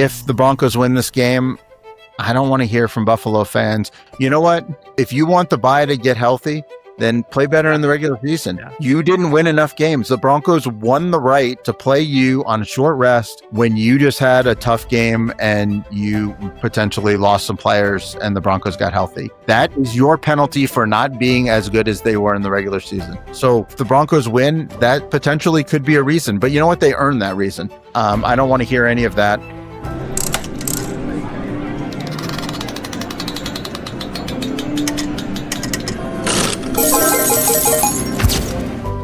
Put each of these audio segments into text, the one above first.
if the Broncos win this game, I don't want to hear from Buffalo fans, you know what? If you want the bye to get healthy, then play better in the regular season. Yeah. You didn't win enough games. The Broncos won the right to play you on a short rest when you just had a tough game and you potentially lost some players and the Broncos got healthy. That is your penalty for not being as good as they were in the regular season. So if the Broncos win, that potentially could be a reason. But you know what? They earned that reason. I don't want to hear any of that.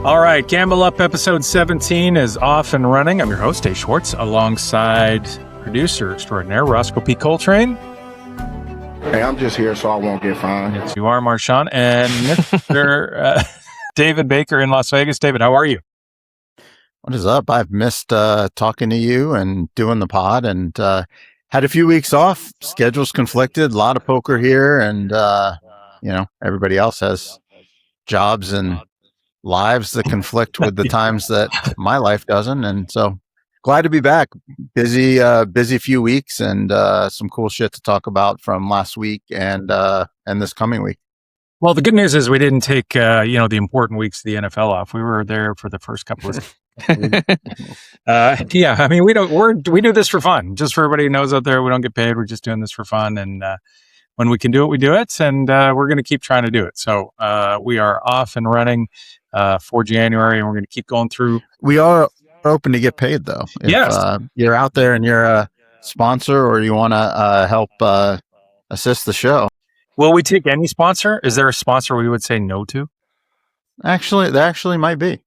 All right, Gamble Up episode 17 is off and running. I'm your host, Dave Schwartz, alongside producer extraordinaire Roscoe P. Coltrane. Hey, I'm just here so I won't get fined. Yes, you are, Marshawn. And Mr. David Baker in Las Vegas. David, how are you? What is up? I've missed talking to you and doing the pod, and had a few weeks off. Schedules conflicted, a lot of poker here, and everybody else has jobs and lives that conflict with the times that my life doesn't. And so glad to be back. Busy few weeks, and some cool shit to talk about from last week and this coming week. Well, the good news is we didn't take the important weeks of the NFL off. We were there for the first couple of yeah, I mean, we do this for fun. Just for everybody who knows out there, we don't get paid. We're just doing this for fun, and when we can do it, we do it, and we're going to keep trying to do it. So we are off and running for January, and we're going to keep going through. We are open to get paid, though. If yes. You're out there and you're a sponsor, or you want to help assist the show. Will we take any sponsor? Is there a sponsor we would say no to? Actually, there actually might be.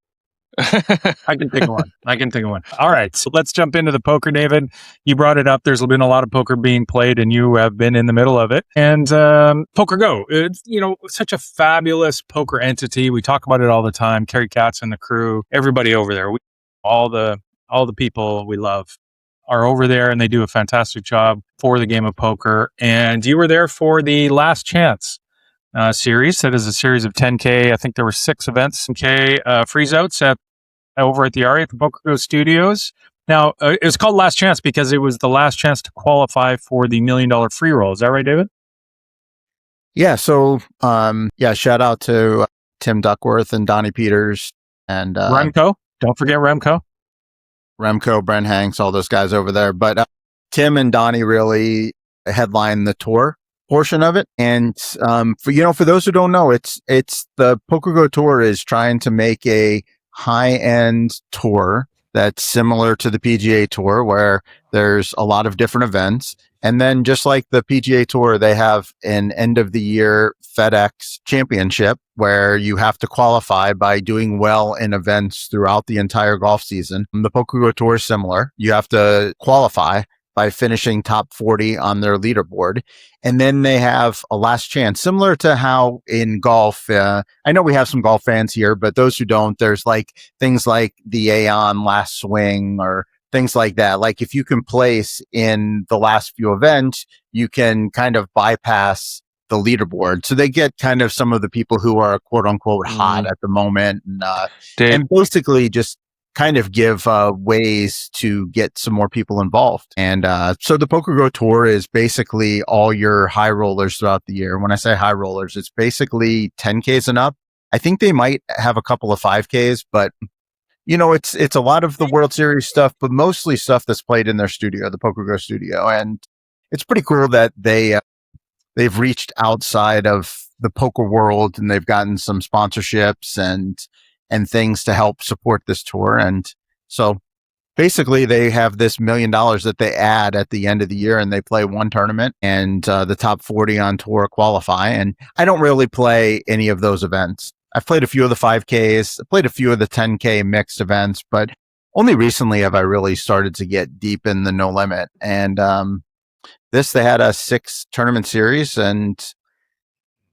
I can think of one. All right, so let's jump into the poker, David. You brought it up. There's been a lot of poker being played, and you have been in the middle of it. And Poker Go, it's such a fabulous poker entity. We talk about it all the time. Kerry Katz and the crew, everybody over there, all the people we love are over there, and they do a fantastic job for the game of poker. And you were there for the Last Chance series. That is a series of 10K. I think there were 6 events, 10K freeze outs over at the Aria at the Poker Go Studios. Now, it was called Last Chance because it was the last chance to qualify for the $1 million free roll. Is that right, David? Yeah. So, shout out to Tim Duckworth and Donnie Peters and Remco. Don't forget Remco, Brent Hanks, all those guys over there. But Tim and Donnie really headlined the tour portion of it. And for those who don't know, it's the Poker Go Tour is trying to make a high-end tour that's similar to the PGA Tour, where there's a lot of different events. And then just like the PGA Tour, they have an end-of-the-year FedEx Championship where you have to qualify by doing well in events throughout the entire golf season. The Poker Go Tour is similar. You have to qualify by finishing top 40 on their leaderboard. And then they have a last chance, similar to how in golf, I know we have some golf fans here, but those who don't, there's like things like the Aon last swing or things like that. Like if you can place in the last few events, you can kind of bypass the leaderboard. So they get kind of some of the people who are quote unquote hot at the moment and basically just kind of give ways to get some more people involved. And so the Poker Go Tour is basically all your high rollers throughout the year. When I say high rollers, it's basically 10Ks and up. I think they might have a couple of 5Ks, but it's a lot of the World Series stuff, but mostly stuff that's played in their studio, the Poker Go studio. And it's pretty cool that they've reached outside of the poker world, and they've gotten some sponsorships and things to help support this tour. And so basically they have this $1 million that they add at the end of the year, and they play one tournament, and the top 40 on tour qualify. And I don't really play any of those events. I've played a few of the 5Ks, I played a few of the 10K mixed events, but only recently have I really started to get deep in the no limit. And they had a 6 tournament series, and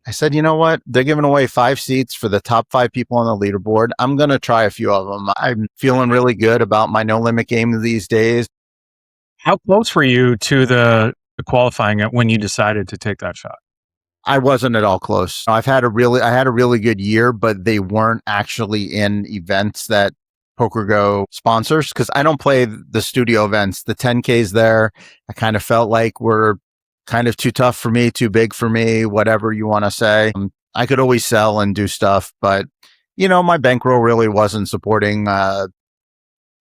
I said, you know what? They're giving away 5 seats for the top 5 people on the leaderboard. I'm going to try a few of them. I'm feeling really good about my no limit game these days. How close were you to the qualifying when you decided to take that shot? I wasn't at all close. I had a really good year, but they weren't actually in events that PokerGo sponsors, because I don't play the studio events. The 10Ks there, I kind of felt like were kind of too tough for me, too big for me, whatever you want to say. I could always sell and do stuff, but my bankroll really wasn't supporting, a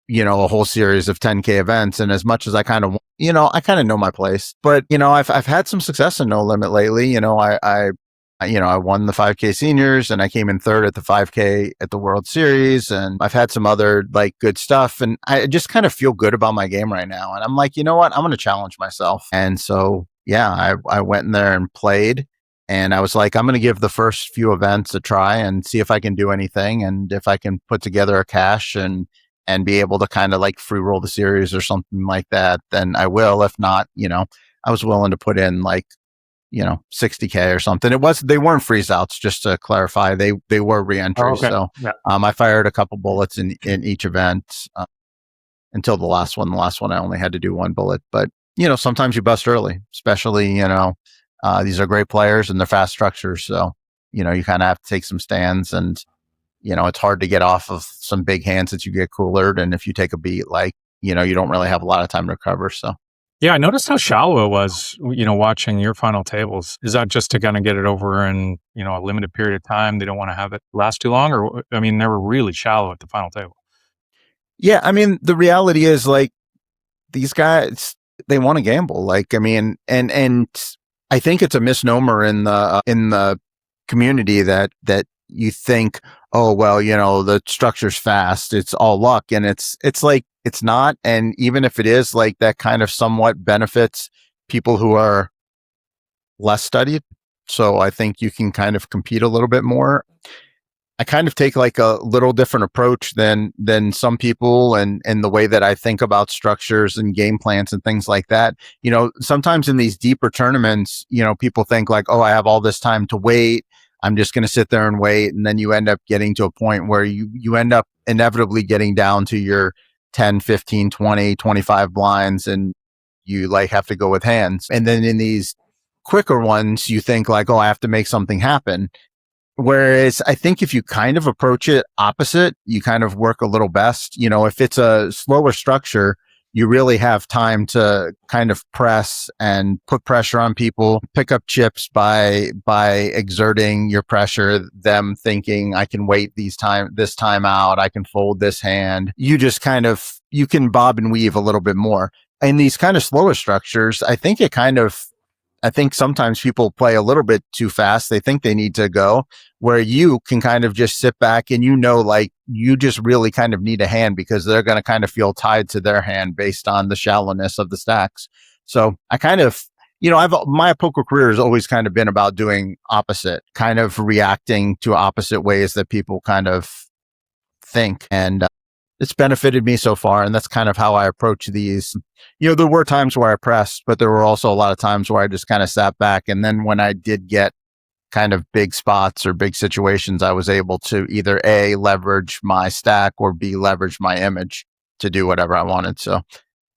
whole series of 10K events. And as much as I kind of, I kind of know my place, but, I've had some success in No Limit lately. I won the 5K seniors and I came in third at the 5K at the World Series. And I've had some other like good stuff. And I just kind of feel good about my game right now. And I'm like, you know what? I'm going to challenge myself. And so, yeah, I went in there and played. And I was like, I'm going to give the first few events a try and see if I can do anything. And if I can put together a cash and be able to kind of like free roll the series or something like that, then I will. If not, I was willing to put in like, 60K or something. They weren't freeze outs, just to clarify. They were re-entries. Oh, okay. So, Yeah. I fired a couple bullets in each event, until the last one. The last one, I only had to do one bullet, but sometimes you bust early, especially, these are great players and they're fast structures. So, you kind of have to take some stands and, it's hard to get off of some big hands that you get coolered. And if you take a beat, like, you don't really have a lot of time to recover. So. Yeah, I noticed how shallow it was, watching your final tables. Is that just to kind of get it over in, a limited period of time? They don't want to have it last too long? Or, they were really shallow at the final table. Yeah, the reality is like these guys, they want to gamble. Like, and I think it's a misnomer in the community that you think, oh, well, the structure's fast, it's all luck. And it's like, it's not. And even if it is, like, that kind of somewhat benefits people who are less studied. So I think you can kind of compete a little bit more. I kind of take like a little different approach than some people, and the way that I think about structures and game plans and things like that. Sometimes in these deeper tournaments, people think like, oh, I have all this time to wait, I'm just going to sit there and wait. And then you end up getting to a point where you end up inevitably getting down to your 10, 15, 20, 25 blinds, and you like have to go with hands. And then in these quicker ones, you think like, oh, I have to make something happen. Whereas I think if you kind of approach it opposite, you kind of work a little best. If it's a slower structure, you really have time to kind of press and put pressure on people, pick up chips by exerting your pressure, them thinking I can wait this time out, I can fold this hand. You just you can bob and weave a little bit more. In these kind of slower structures, I think sometimes people play a little bit too fast. They think they need to go, where you can kind of just sit back and like you just really kind of need a hand because they're going to kind of feel tied to their hand based on the shallowness of the stacks. So I kind of, my poker career has always kind of been about doing opposite, kind of reacting to opposite ways that people kind of think. And it's benefited me so far. And that's kind of how I approach these. There were times where I pressed, but there were also a lot of times where I just kind of sat back. And then when I did get kind of big spots or big situations, I was able to either A, leverage my stack, or B, leverage my image to do whatever I wanted. So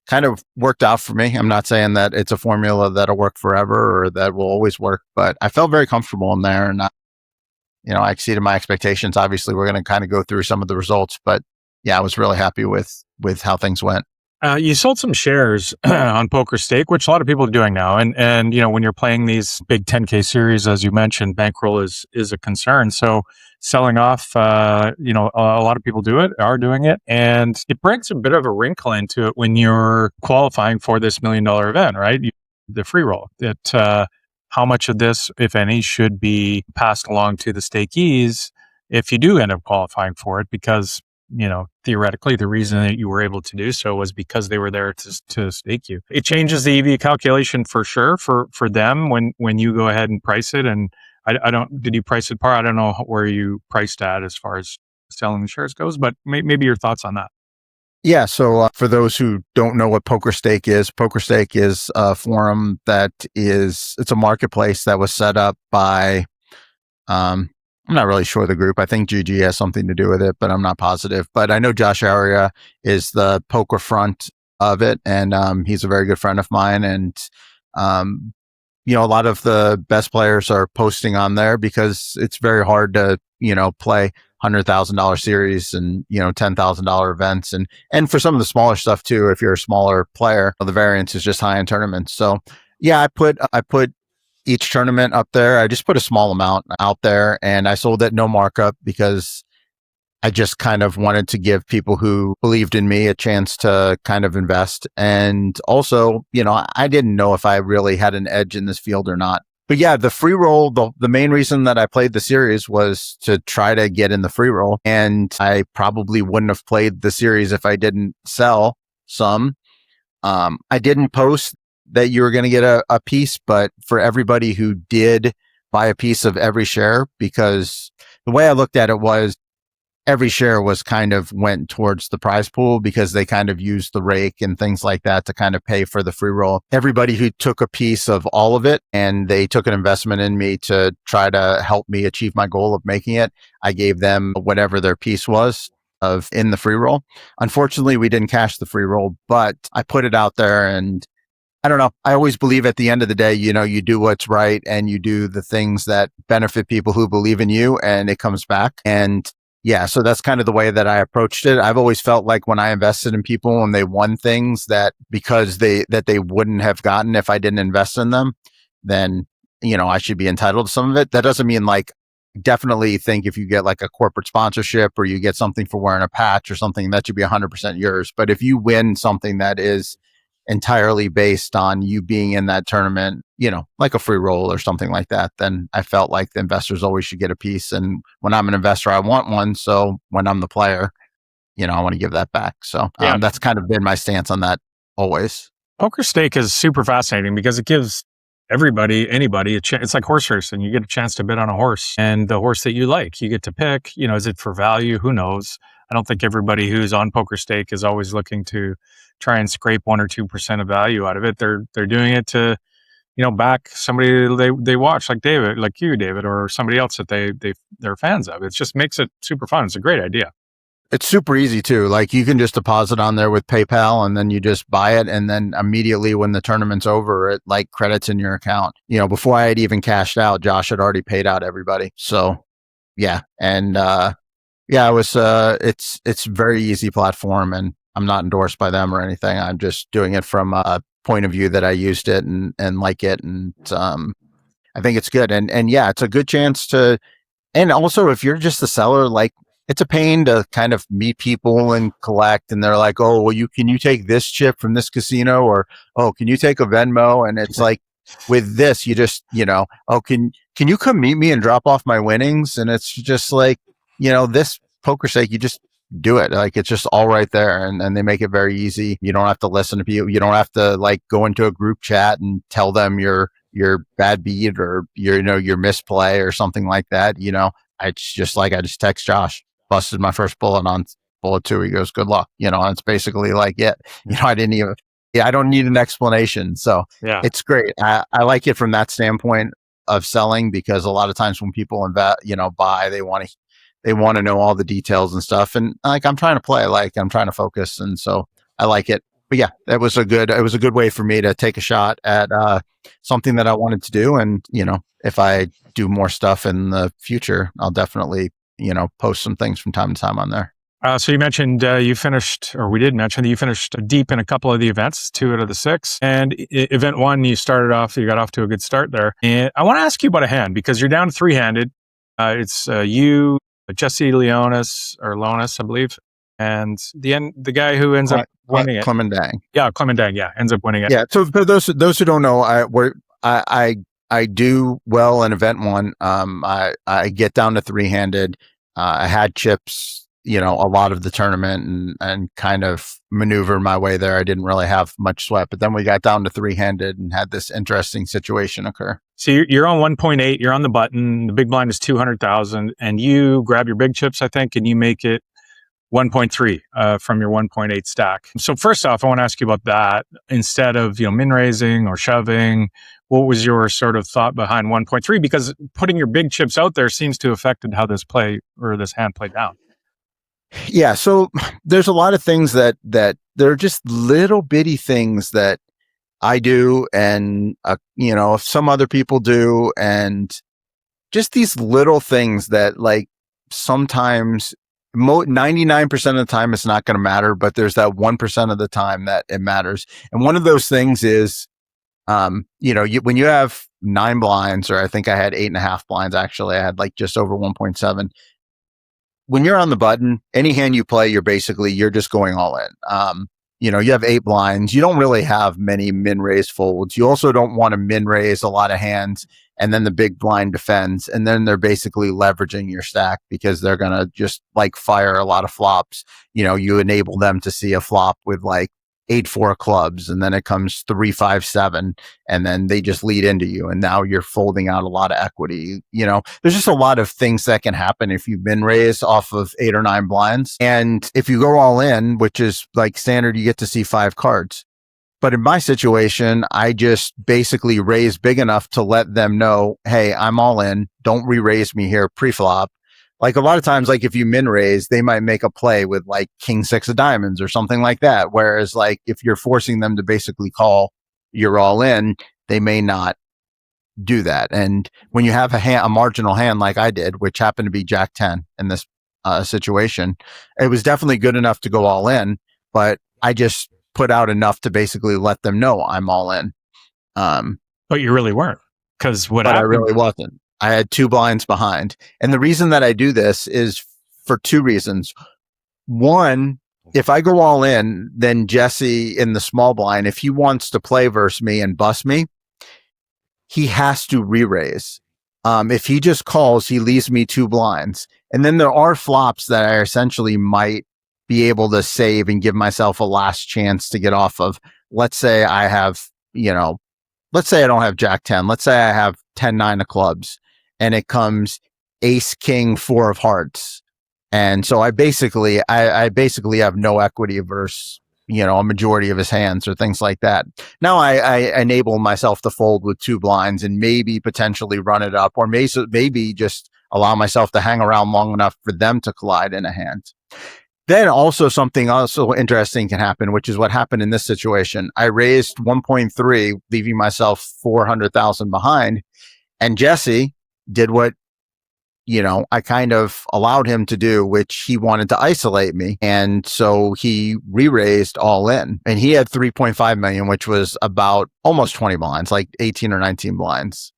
kind of worked out for me. I'm not saying that it's a formula that'll work forever or that will always work, but I felt very comfortable in there. And I exceeded my expectations. Obviously, we're going to kind of go through some of the results, but yeah, I was really happy with how things went. You sold some shares on PokerStake, which a lot of people are doing now. And when you're playing these big 10K series, as you mentioned, bankroll is a concern. So selling off, a lot of people are doing it. And it brings a bit of a wrinkle into it when you're qualifying for this $1 million event, right? The free roll. How much of this, if any, should be passed along to the stakees if you do end up qualifying for it? Because theoretically, the reason that you were able to do so was because they were there to stake you. It changes the EV calculation for sure for them when you go ahead and price it. And did you price it par? I don't know where you priced at as far as selling the shares goes, but maybe your thoughts on that. Yeah. So for those who don't know what PokerStake is a forum it's a marketplace that was set up by, I'm not really sure the group. I think GG has something to do with it, but I'm not positive. But I know Josh Aria is the poker front of it, and he's a very good friend of mine. And a lot of the best players are posting on there because it's very hard to play $100,000 series and, $10,000 events. And for some of the smaller stuff too, if you're a smaller player, the variance is just high in tournaments. So yeah, I put each tournament up there. I just put a small amount out there and I sold at no markup because I just kind of wanted to give people who believed in me a chance to kind of invest. And also, I didn't know if I really had an edge in this field or not. But yeah, the free roll, the main reason that I played the series was to try to get in the free roll. And I probably wouldn't have played the series if I didn't sell some. I didn't post that you were going to get a piece, but for everybody who did buy a piece of every share, because the way I looked at it was every share was kind of went towards the prize pool because they kind of used the rake and things like that to kind of pay for the free roll. Everybody who took a piece of all of it and they took an investment in me to try to help me achieve my goal of making it, I gave them whatever their piece was of in the free roll. Unfortunately, we didn't cash the free roll, but I put it out there and I don't know. I always believe at the end of the day, you do what's right and you do the things that benefit people who believe in you and it comes back. And yeah, so that's kind of the way that I approached it. I've always felt like when I invested in people and they won things that because they wouldn't have gotten if I didn't invest in them, then, I should be entitled to some of it. That doesn't mean definitely think if you get like a corporate sponsorship or you get something for wearing a patch or something, that should be 100% yours. But if you win something that is entirely based on you being in that tournament, like a free roll or something like that, then I felt like the investors always should get a piece. And when I'm an investor, I want one. So when I'm the player, I want to give that back. So that's kind of been my stance on that always. PokerStake is super fascinating because it gives anybody a chance. It's like horse racing. You get a chance to bid on a horse and the horse that you like, you get to pick, is it for value? Who knows? I don't think everybody who's on PokerStake is always looking to try and scrape 1 or 2% of value out of it. They're doing it to, back somebody they watch, like you, David, or somebody else that they're fans of. It just makes it super fun. It's a great idea. It's super easy too. Like you can just deposit on there with PayPal and then you just buy it. And then immediately when the tournament's over, it like credits in your account. Before I had even cashed out, Josh had already paid out everybody. So yeah. And, it was, it's very easy platform and I'm not endorsed by them or anything. I'm just doing it from a point of view that I used it and like it. And, I think it's good. And yeah, it's a good chance to, and also if you're just a seller, like it's a pain to kind of meet people and collect. And they're like, oh, well, can you take this chip from this casino? Or, oh, can you take a Venmo? And it's like with this, you just, oh, can you come meet me and drop off my winnings? And it's just like, this PokerStake, you just do it. Like it's just all right there. And they make it very easy. You don't have to listen to people. You don't have to like go into a group chat and tell them your bad beat or your misplay or something like that. I just text Josh, busted my first bullet on bullet 2. He goes, good luck. And it's basically like, yeah, I don't need an explanation. So yeah, it's great. I like it from that standpoint of selling because a lot of times when people buy, they want to know all the details and stuff. And like, I'm trying to play, like I'm trying to focus. And so I like it. But yeah, it was a good way for me to take a shot at something that I wanted to do. And, if I do more stuff in the future, I'll definitely, post some things from time to time on there. So you mentioned you finished, or we did mention that you finished deep in a couple of the events, 2 out of the 6. And event 1, you got off to a good start there. And I want to ask you about a hand because you're down 3-handed. It's you, Jesse Leonis, I believe. And the guy who ends up winning it, Clemendang. Yeah, Clemendang. Yeah, ends up winning it. Yeah. So for those who don't know, I do well in event 1. I get down to 3-handed. I had chips, a lot of the tournament and kind of maneuver my way there. I didn't really have much sweat, but then we got down to 3-handed and had this interesting situation occur. So you're on 1.8. You're on the button. The big blind is 200,000, and you grab your big chips, I think, and you make it 1.3 from your 1.8 stack. So first off, I want to ask you about that. Instead of min raising or shoving, what was your sort of thought behind 1.3? Because putting your big chips out there seems to have affected how this hand played down. Yeah, so there's a lot of things that they're just little bitty things that I do, and some other people do, and just these little things that like sometimes 99% of the time it's not going to matter, but there's that 1% of the time that it matters. And one of those things is, when you have 9 blinds, or I think I had 8.5 blinds, actually, I had like just over 1.7. When you're on the button, any hand you play, you're just going all in. You have 8 blinds. You don't really have many min raise folds. You also don't want to min raise a lot of hands and then the big blind defends. And then they're basically leveraging your stack because they're going to just like fire a lot of flops. You enable them to see a flop with like 8-4 clubs, and then it comes 3-5-7, and then they just lead into you. And now you're folding out a lot of equity. There's just a lot of things that can happen if you've been raised off of 8 or 9 blinds. And if you go all in, which is like standard, you get to see 5 cards. But in my situation, I just basically raise big enough to let them know, hey, I'm all in. Don't re-raise me here pre-flop. Like a lot of times, like if you min raise, they might make a play with like king 6 of diamonds or something like that. Whereas like if you're forcing them to basically call, you're all in, they may not do that. And when you have a marginal hand like I did, which happened to be Jack 10 in this situation, it was definitely good enough to go all in, but I just put out enough to basically let them know I'm all in. But you really weren't, because but I really wasn't. I had 2 blinds behind. And the reason that I do this is for 2 reasons. One, if I go all in, then Jesse in the small blind, if he wants to play versus me and bust me, he has to re-raise. If he just calls, he leaves me 2 blinds. And then there are flops that I essentially might be able to save and give myself a last chance to get off of. Let's say I have, let's say I don't have Jack 10. Let's say I have 10-9 of clubs and it comes ace, king, 4 of hearts. And so I basically have no equity versus, a majority of his hands or things like that. Now I enable myself to fold with 2 blinds and maybe potentially run it up, or maybe just allow myself to hang around long enough for them to collide in a hand. Then also something also interesting can happen, which is what happened in this situation. I raised 1.3, leaving myself 400,000 behind. And Jesse did what, I kind of allowed him to do, which he wanted to isolate me. And so he re-raised all in, and he had 3.5 million, which was about almost 20 blinds, like 18 or 19 blinds.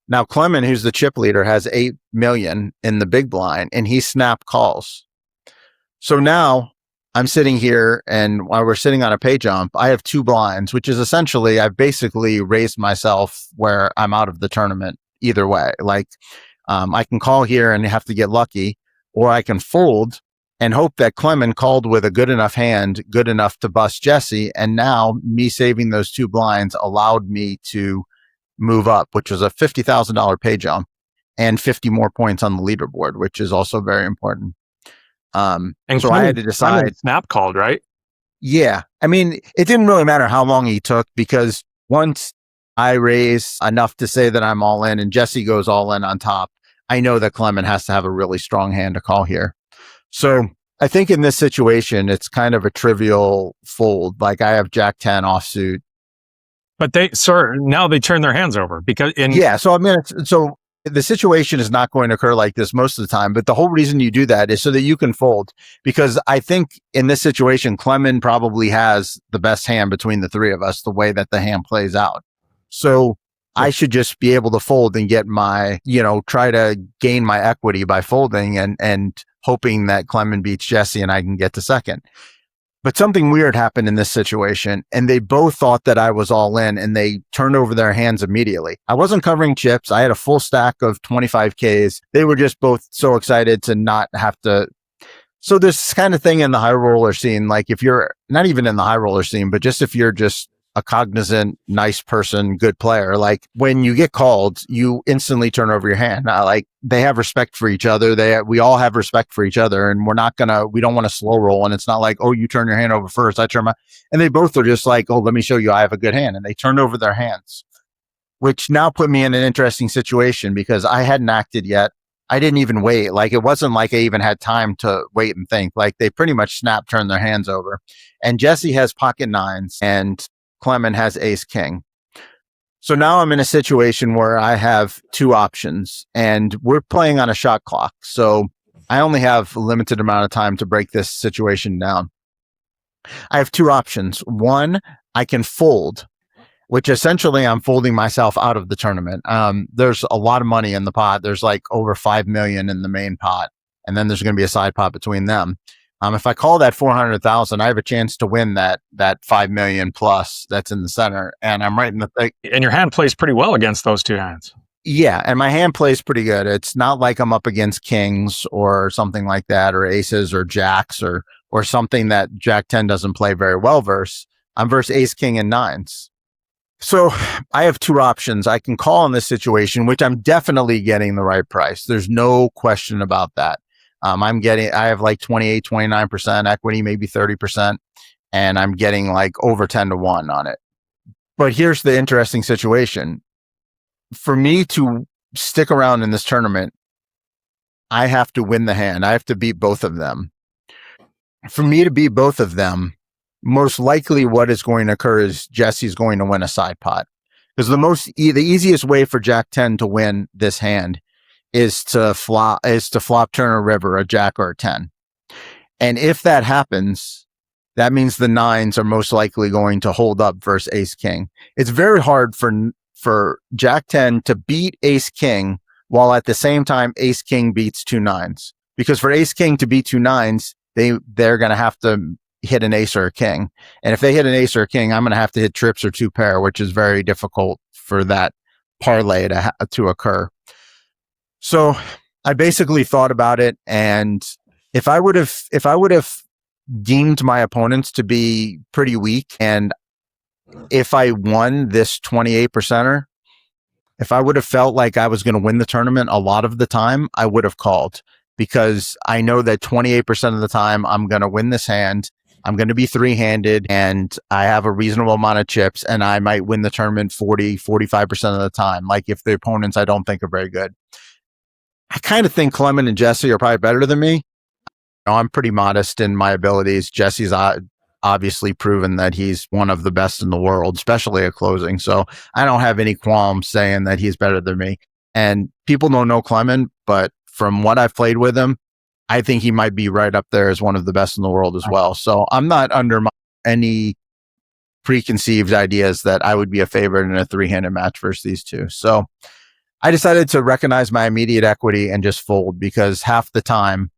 Now, Clement, who's the chip leader, has 8 million in the big blind, and he snap calls. So now I'm sitting here, and while we're sitting on a pay jump, I have 2 blinds, which is essentially, I've basically raised myself where I'm out of the tournament either way. Like, I can call here and have to get lucky, or I can fold and hope that Clement called with a good enough hand, good enough to bust Jesse. And now me saving those 2 blinds allowed me to move up, which was a $50,000 pay jump and 50 more points on the leaderboard, which is also very important. And so I had to decide. Snap called, right? Yeah. I mean, it didn't really matter how long he took, because once I raise enough to say that I'm all in and Jesse goes all in on top, I know that Clement has to have a really strong hand to call here. So I think in this situation, it's kind of a trivial fold. Like I have Jack 10 offsuit. But now they turn their hands over because So I mean, so the situation is not going to occur like this most of the time, but the whole reason you do that is so that you can fold, because I think in this situation, Clement probably has the best hand between the 3 of us, the way that the hand plays out. So I should just be able to fold and get my, try to gain my equity by folding and hoping that Clement beats Jesse and I can get to second. But something weird happened in this situation, and they both thought that I was all in, and they turned over their hands immediately. I wasn't covering chips. I had a full stack of 25Ks. They were just both so excited to not have to. So this kind of thing in the high roller scene, like if you're not even in the high roller scene, but just if you're just a cognizant, nice person, good player, like when you get called, you instantly turn over your hand. Like they have respect for each other. We all have respect for each other, and we don't want to slow roll. And it's not like, oh, you turn your hand over first, I turn and they both are just like, oh, let me show you I have a good hand. And they turned over their hands, which now put me in an interesting situation because I hadn't acted yet. I didn't even wait. Like it wasn't like I even had time to wait and think. Like they pretty much turned their hands over. And Jesse has pocket 9s and Clement has ace king. So now I'm in a situation where I have 2 options and we're playing on a shot clock. So I only have a limited amount of time to break this situation down. I have two options. One, I can fold, which essentially I'm folding myself out of the tournament. There's a lot of money in the pot. There's like over 5 million in the main pot. And then there's going to be a side pot between them. If I call that 400,000, I have a chance to win that 5 million plus that's in the center. And I'm right in the thick. And your hand plays pretty well against those two hands. Yeah. And my hand plays pretty good. It's not like I'm up against kings or something like that, or aces or jacks or something that Jack 10 doesn't play very well versus. I'm versus ace, king, and nines. So I have two options. I can call in this situation, which I'm definitely getting the right price. There's no question about that. I have like 28, 29% equity, maybe 30%, and I'm getting like over 10 to 1 on it. But here's the interesting situation. For me to stick around in this tournament, I have to win the hand. I have to beat both of them. For me to beat both of them, most likely what is going to occur is Jesse's going to win a side pot. Because the easiest way for Jack 10 to win this hand is to flop turn a river, a jack, or a 10. And if that happens, that means the nines are most likely going to hold up versus ace king. It's very hard for Jack 10 to beat ace king while at the same time ace king beats two nines. Because for ace king to beat two nines, they're going to have to hit an ace or a king. And if they hit an ace or a king, I'm going to have to hit trips or two pair, which is very difficult for that parlay to occur. So I basically thought about it, and if I would have deemed my opponents to be pretty weak, and if I won this 28%er, if I would have felt like I was going to win the tournament a lot of the time, I would have called, because I know that 28% of the time I'm going to win this hand. I'm going to be three-handed, and I have a reasonable amount of chips, and I might win the tournament 40, 45% of the time. Like if the opponents I don't think are very good. I kind of think Clement and Jesse are probably better than me. I'm pretty modest in my abilities. Jesse's obviously proven that he's one of the best in the world, especially at closing. So I don't have any qualms saying that he's better than me. And people don't know Clement, but from what I've played with him, I think he might be right up there as one of the best in the world as well. So I'm not under any preconceived ideas that I would be a favorite in a three-handed match versus these two. So I decided to recognize my immediate equity and just fold, because half the time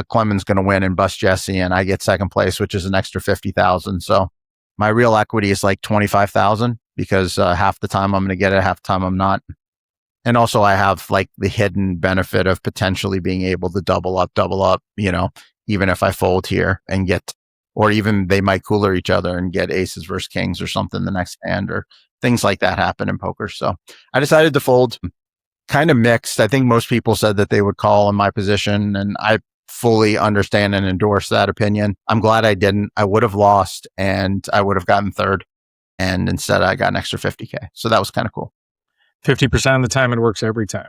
Clement's going to win and bust Jesse, and I get second place, which is an extra 50,000. So my real equity is like 25,000, because half the time I'm going to get it, half the time I'm not. And also I have like the hidden benefit of potentially being able to double up, even if I fold here and get, or even they might cooler each other and get aces versus kings or something the next hand, or things like that happen in poker. So I decided to fold. Kind of mixed. I think most people said that they would call in my position, and I fully understand and endorse that opinion. I'm glad I didn't. I would have lost, and I would have gotten third, and instead I got an extra 50K. So that was kind of cool. 50% of the time it works every time.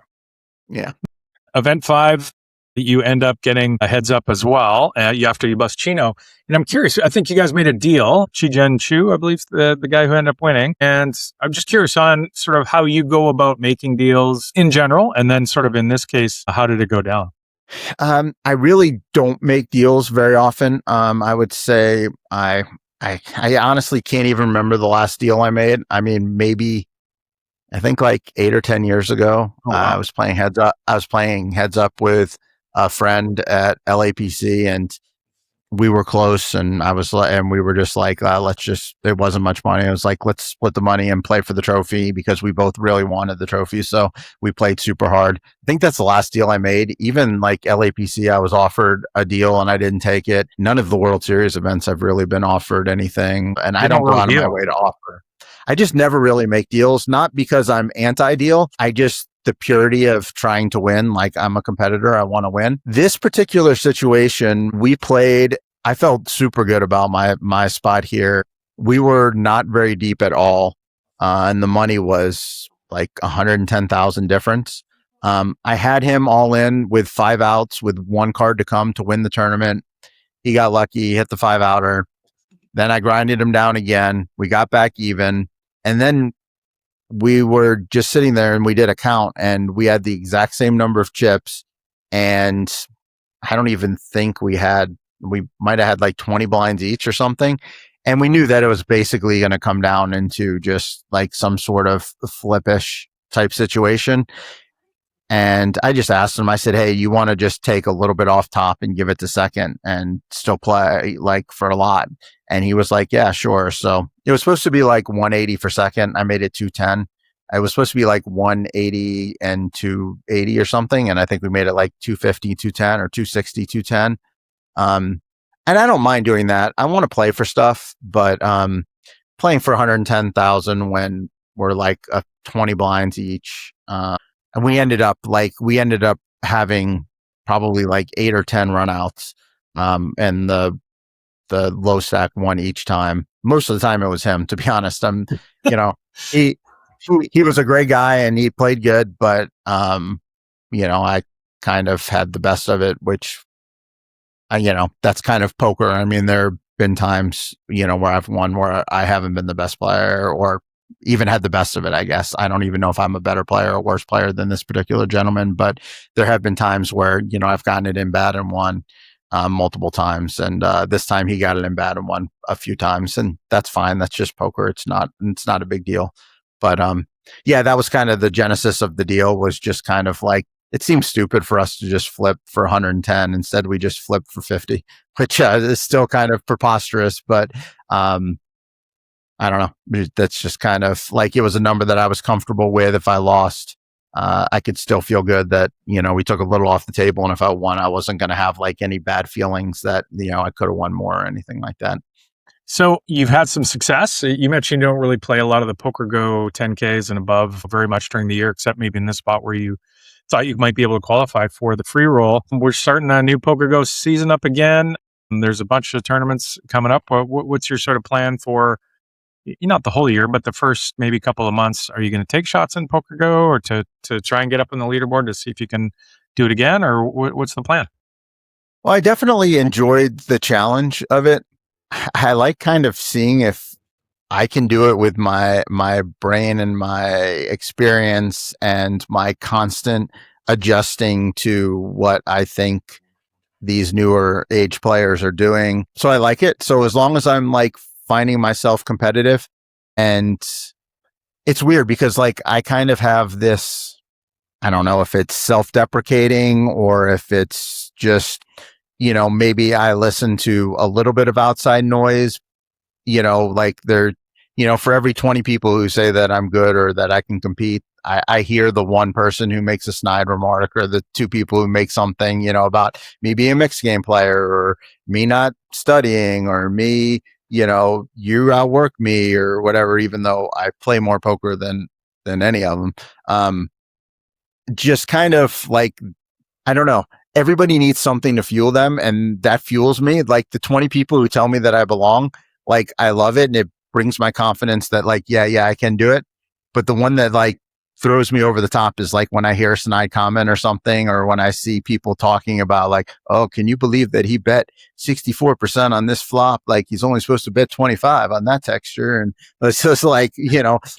Yeah. Event 5, you end up getting a heads up as well after you bust Chino. And I'm curious, I think you guys made a deal, Chi-Jen Chu, I believe, the guy who ended up winning. And I'm just curious on sort of how you go about making deals in general, and then sort of in this case, how did it go down? I really don't make deals very often. I would say I honestly can't even remember the last deal I made. I mean, maybe I think like 8 or 10 years ago. Oh, wow. I was playing heads up with a friend at LAPC, and we were close, and we were just like, there wasn't much money. I was like, let's split the money and play for the trophy, because we both really wanted the trophy. So we played super hard. I think that's the last deal I made. Even like LAPC, I was offered a deal and I didn't take it. None of the World Series events I've really been offered anything, and I don't go out of my way to offer. I just never really make deals, not because I'm anti-deal. The purity of trying to win. Like, I'm a competitor. I want to win. This particular situation, I felt super good about my spot here. We were not very deep at all. And the money was like 110,000 difference. I had him all in with 5 outs with 1 card to come to win the tournament. He got lucky. He hit the 5-outer. Then I grinded him down again. We got back even. And then we were just sitting there and we did a count, and we had the exact same number of chips, and I don't even think we might have had like 20 blinds each or something. And we knew that it was basically going to come down into just like some sort of flippish type situation. And I just asked him, I said, hey, you want to just take a little bit off top and give it to second and still play like for a lot? And he was like, yeah, sure. So it was supposed to be like 180 for second. I made it 210. It was supposed to be like 180 and 280 or something. And I think we made it like 250, 210 or 260, 210. And I don't mind doing that. I want to play for stuff, but playing for 110,000 when we're like 20 blinds each. And we ended up having probably like 8 or 10 runouts. And the low stack won each time. Most of the time it was him, to be honest. He was a great guy and he played good, but I kind of had the best of it, which that's kind of poker. I mean, there have been times, where I've won where I haven't been the best player or even had the best of it, I guess. I don't even know if I'm a better player or worse player than this particular gentleman, but there have been times where, I've gotten it in bad and won multiple times. And this time he got it in bad and won a few times, and that's fine. That's just poker. It's not a big deal. But that was kind of the genesis of the deal, was just kind of like, it seems stupid for us to just flip for 110. Instead, we just flipped for 50, which is still kind of preposterous. But I don't know. That's just kind of like, it was a number that I was comfortable with. If I lost, I could still feel good that, we took a little off the table. And if I won, I wasn't going to have like any bad feelings that, I could have won more or anything like that. So you've had some success. You mentioned you don't really play a lot of the PokerGo 10Ks and above very much during the year, except maybe in this spot where you thought you might be able to qualify for the free roll. We're starting a new PokerGo season up again. There's a bunch of tournaments coming up. What's your sort of plan for, not the whole year, but the first maybe couple of months? Are you going to take shots in PokerGo or to try and get up on the leaderboard to see if you can do it again? Or what's the plan? Well, I definitely enjoyed the challenge of it. I like kind of seeing if I can do it with my brain and my experience and my constant adjusting to what I think these newer age players are doing. So I like it. So as long as I'm like finding myself competitive, and it's weird because like I kind of have this, I don't know if it's self-deprecating or if it's just, maybe I listen to a little bit of outside noise, like they're, for every 20 people who say that I'm good or that I can compete, I hear the one person who makes a snide remark or the 2 people who make something, about me being a mixed game player or me not studying or me, you outwork me or whatever, even though I play more poker than any of them. Just kind of like, I don't know. Everybody needs something to fuel them, and that fuels me. Like the 20 people who tell me that I belong, like I love it, and it brings my confidence that like, yeah, I can do it. But the one that like throws me over the top is like when I hear a snide comment or something, or when I see people talking about like, oh, can you believe that he bet 64% on this flop? Like he's only supposed to bet 25 on that texture. And it's just like,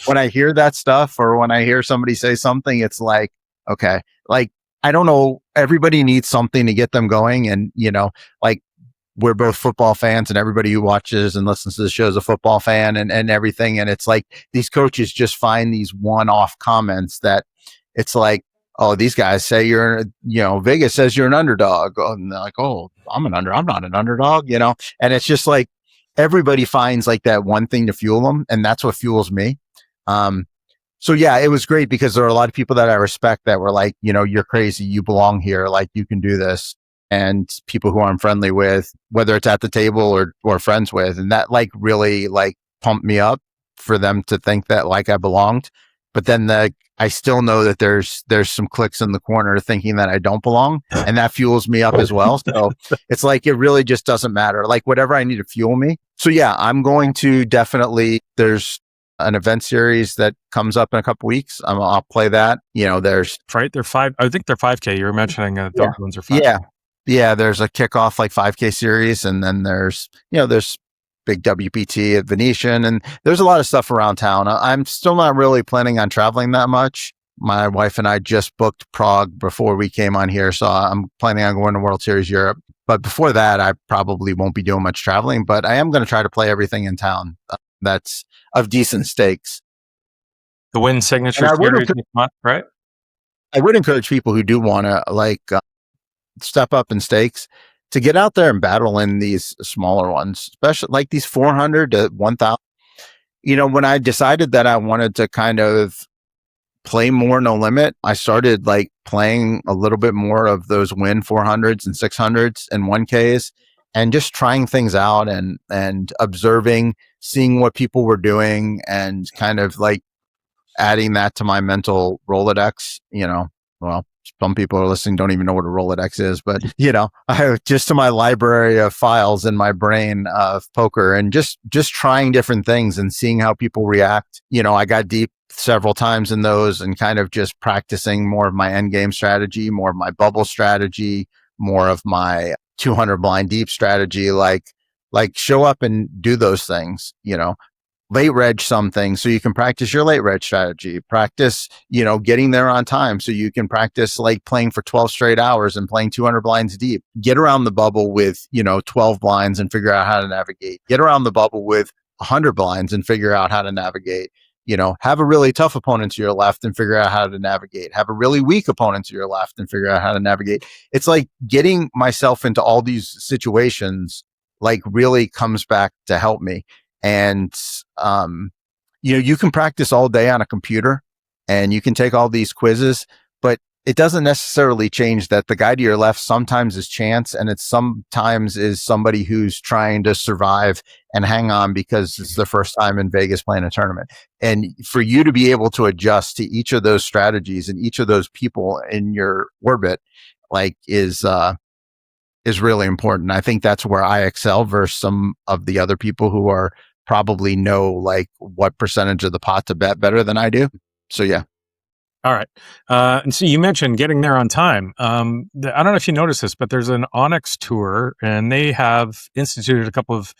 when I hear that stuff or when I hear somebody say something, it's like, okay, like, I don't know. Everybody needs something to get them going. And, like we're both football fans and everybody who watches and listens to the show is a football fan and everything. And it's like these coaches just find these one-off comments that it's like, oh, these guys say Vegas says you're an underdog. And they're like, oh, I'm not an underdog, and it's just like everybody finds like that one thing to fuel them. And that's what fuels me. So yeah, it was great because there are a lot of people that I respect that were like, you're crazy. You belong here. Like you can do this. And people who I'm friendly with, whether it's at the table or friends with. And that like really like pumped me up for them to think that like I belonged. But then I still know that there's some clicks in the corner thinking that I don't belong. And that fuels me up as well. So it's like, it really just doesn't matter. Like whatever I need to fuel me. So yeah, I'm going to there's an event series that comes up in a couple weeks. I'll play that. There's right. They're 5. I think they're 5K. You were mentioning those ones are 5. Yeah. There's a kickoff like 5K series, and then there's big WPT at Venetian, and there's a lot of stuff around town. I'm still not really planning on traveling that much, my wife and I just booked Prague before we came on here. So I'm planning on going to World Series Europe. But before that, I probably won't be doing much traveling, but I am going to try to play everything in town that's of decent stakes. The Win Signature Series, right? I would encourage people who do want to step up in stakes to get out there and battle in these smaller ones, especially like these 400 to 1,000. When I decided that I wanted to kind of play more no limit, I started like playing a little bit more of those Win 400s and 600s and 1Ks and just trying things out and observing, seeing what people were doing and kind of like adding that to my mental Rolodex. Well, some people are listening don't even know what a Rolodex is, but I just to my library of files in my brain of poker and just trying different things and seeing how people react. I got deep several times in those and kind of just practicing more of my end game strategy, more of my bubble strategy, more of my 200 blind deep strategy, like show up and do those things, late reg something so you can practice your late reg strategy, practice, getting there on time so you can practice like playing for 12 straight hours and playing 200 blinds deep, get around the bubble with, 12 blinds and figure out how to navigate, get around the bubble with 100 blinds and figure out how to navigate, have a really tough opponent to your left and figure out how to navigate, have a really weak opponent to your left and figure out how to navigate. It's like getting myself into all these situations like really comes back to help me. And, you can practice all day on a computer and you can take all these quizzes, but it doesn't necessarily change that the guy to your left sometimes is chance and it's sometimes is somebody who's trying to survive and hang on because it's their first time in Vegas playing a tournament. And for you to be able to adjust to each of those strategies and each of those people in your orbit, like is really important. I think that's where I excel versus some of the other people who are probably know like what percentage of the pot to bet better than I do. So yeah. All right. And so you mentioned getting there on time. I don't know if you noticed this, but there's an Onyx tour and they have instituted a couple of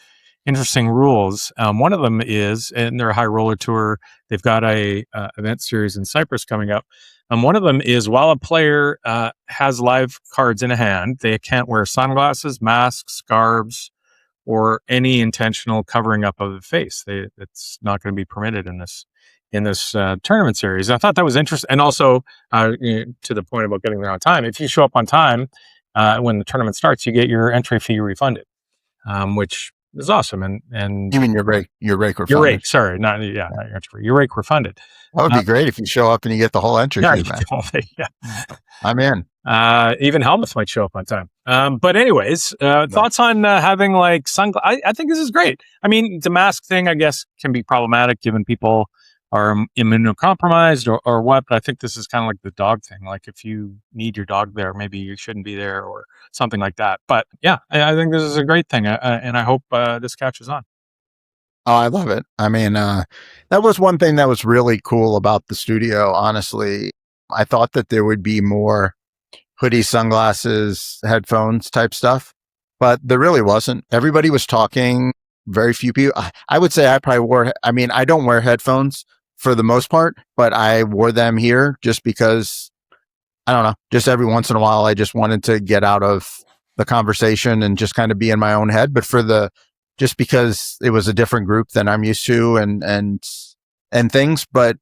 interesting rules. One of them is, and they're a high roller tour. They've got a event series in Cyprus coming up. One of them is while a player has live cards in a hand, they can't wear sunglasses, masks, scarves, or any intentional covering up of the face. It's not going to be permitted in this tournament series. I thought that was interesting. And also, to the point about getting there on time, if you show up on time when the tournament starts, you get your entry fee refunded, which is awesome. And you mean your rake refunded? Your rake, sorry, not your entry fee. Your rake refunded. That would be great if you show up and you get the whole entry fee back. Yeah, I'm in. Even Helmuth might show up on time. But anyways, thoughts on having like sunglasses? I think this is great. I mean, the mask thing, I guess, can be problematic given people are immunocompromised or what. But I think this is kind of like the dog thing. Like if you need your dog there, maybe you shouldn't be there or something like that. But yeah, I think this is a great thing. And I hope this catches on. Oh, I love it. I mean, that was one thing that was really cool about the studio. Honestly, I thought that there would be more hoodie, sunglasses, headphones type stuff, but there really wasn't. Everybody was talking. Very few people. I would say I probably wore. I mean, I don't wear headphones for the most part, but I wore them here just because I don't know. Just every once in a while, I just wanted to get out of the conversation and just kind of be in my own head. But just because it was a different group than I'm used to and things, but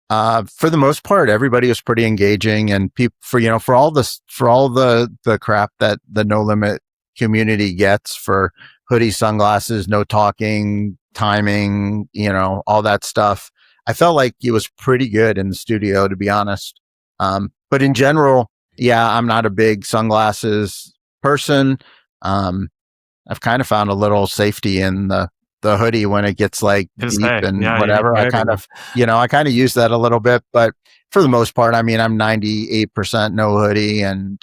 for the most part, everybody was pretty engaging and people for all the crap that the No Limit community gets for hoodie, sunglasses, no talking, timing, all that stuff. I felt like it was pretty good in the studio, to be honest. But in general, yeah, I'm not a big sunglasses person. I've kind of found a little safety in the hoodie when it gets like deep and whatever. I kind of use that a little bit, but for the most part, I mean, I'm 98% no hoodie and,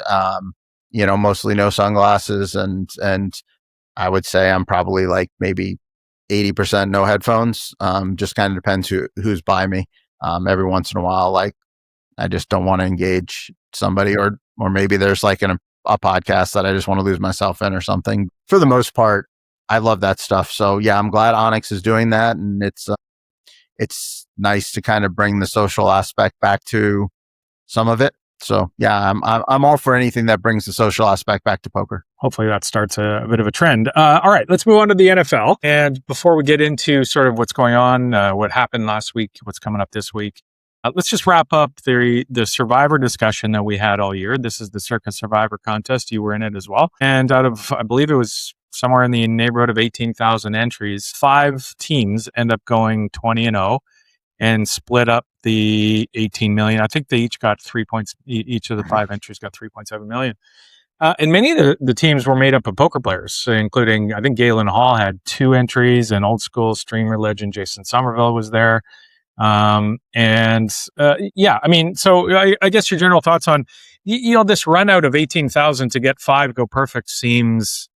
mostly no sunglasses and I would say I'm probably like maybe 80% no headphones. Just kind of depends who's by me. Every once in a while, like I just don't want to engage somebody or maybe there's like a podcast that I just want to lose myself in or something. For the most part, I love that stuff. So yeah, I'm glad Onyx is doing that, and it's nice to kind of bring the social aspect back to some of it. So yeah, I'm all for anything that brings the social aspect back to poker. Hopefully that starts a bit of a trend. All right, let's move on to the NFL. And before we get into sort of what's going on, what happened last week, what's coming up this week, let's just wrap up the Survivor discussion that we had all year. This is the Circa Survivor Contest. You were in it as well. And out of, I believe it was somewhere in the neighborhood of 18,000 entries, 5 teams end up going 20-0. And split up the 18 million. I think they each got 3 points. Each of the 5 entries got 3.7 million. And many of the teams were made up of poker players, including, I think Galen Hall had 2 entries, and old school streamer legend Jason Somerville was there. Yeah, I mean, so I guess your general thoughts on, this run out of 18,000 to get 5 go perfect seems,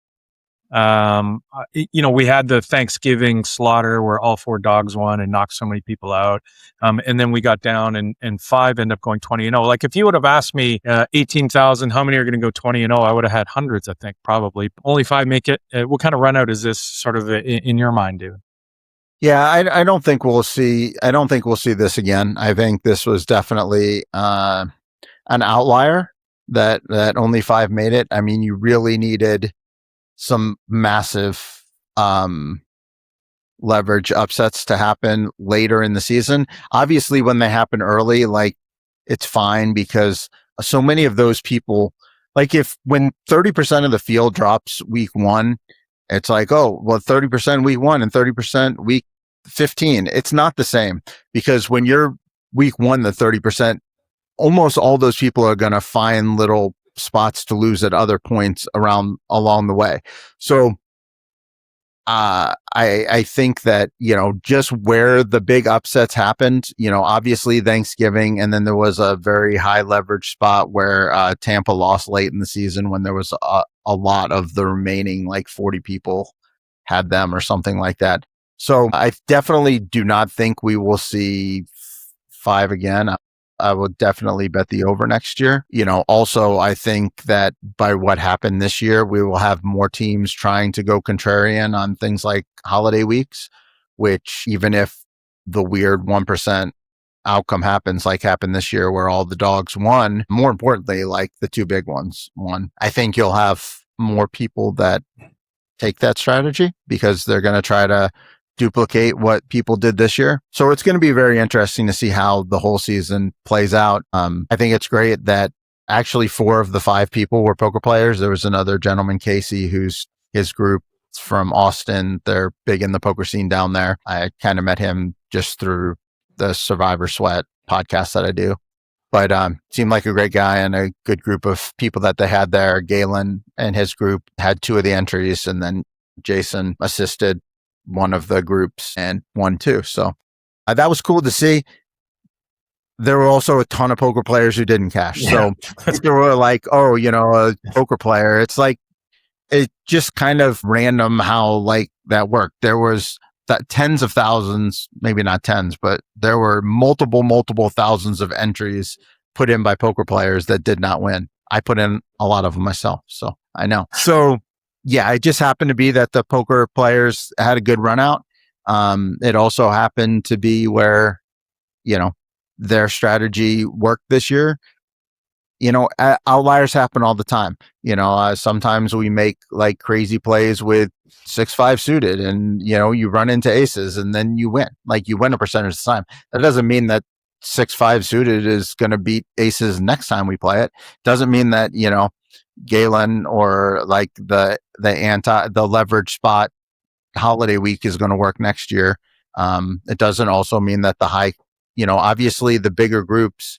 we had the Thanksgiving slaughter where all 4 dogs won and knocked so many people out. And then we got down and 5 end up going 20-0. Like if you would have asked me 18,000, how many are going to go 20-0? I would have had hundreds, I think, probably. Only 5 make it. What kind of run out is this sort of in your mind, dude? Yeah, I don't think we'll see this again. I think this was definitely an outlier that only 5 made it. I mean, you really needed some massive leverage upsets to happen later in the season. Obviously, when they happen early, like it's fine because so many of those people, like when 30% of the field drops week 1, it's like, oh, well, 30% week 1 and 30% week 15. It's not the same because when you're week 1, the 30%, almost all those people are going to find little spots to lose at other points along the way. So I think that, just where the big upsets happened, obviously Thanksgiving, and then there was a very high leverage spot where Tampa lost late in the season when there was a lot of the remaining like 40 people had them or something like that. So I definitely do not think we will see 5 again. I would definitely bet the over next year. Also, I think that by what happened this year, we will have more teams trying to go contrarian on things like holiday weeks, which even if the weird 1% outcome happens, like happened this year where all the dogs won, more importantly, like the 2 big ones won, I think you'll have more people that take that strategy because they're going to try to duplicate what people did this year. So it's going to be very interesting to see how the whole season plays out. I think it's great that actually 4 of the 5 people were poker players. There was another gentleman, Casey, who's his group from Austin. They're big in the poker scene down there. I kind of met him just through the Survivor Sweat podcast that I do. But seemed like a great guy and a good group of people that they had there. Galen and his group had 2 of the entries, and then Jason assisted one of the groups and won 2. So that was cool to see. There were also a ton of poker players who didn't cash. Yeah. So they were like, oh, a poker player. It's like, it's just kind of random how like that worked. There was tens of thousands, maybe not tens, but there were multiple thousands of entries put in by poker players that did not win. I put in a lot of them myself, so I know. So yeah, it just happened to be that the poker players had a good run out. It also happened to be where, their strategy worked this year. Outliers happen all the time. Sometimes we make like crazy plays with 6-5 suited and, you run into aces and then you win. Like you win a percentage of the time. That doesn't mean that 6-5 suited is going to beat aces next time we play it. Doesn't mean that, Galen or like the leverage spot holiday week is going to work next year. It doesn't also mean that the high, obviously the bigger groups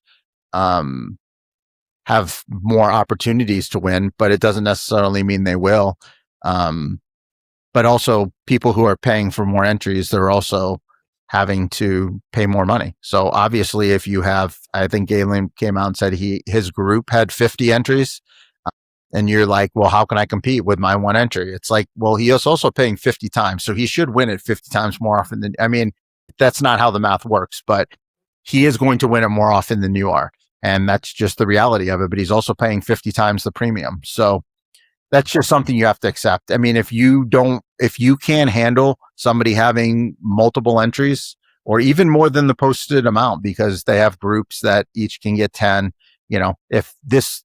have more opportunities to win, but it doesn't necessarily mean they will. But also people who are paying for more entries, they're also having to pay more money. So obviously if you have, I think Galen came out and said his group had 50 entries. And you're like, well, how can I compete with my 1 entry? It's like, well, he is also paying 50 times. So he should win it 50 times more often than, that's not how the math works, but he is going to win it more often than you are. And that's just the reality of it. But he's also paying 50 times the premium. So that's just something you have to accept. If you can't handle somebody having multiple entries or even more than the posted amount, because they have groups that each can get 10. If this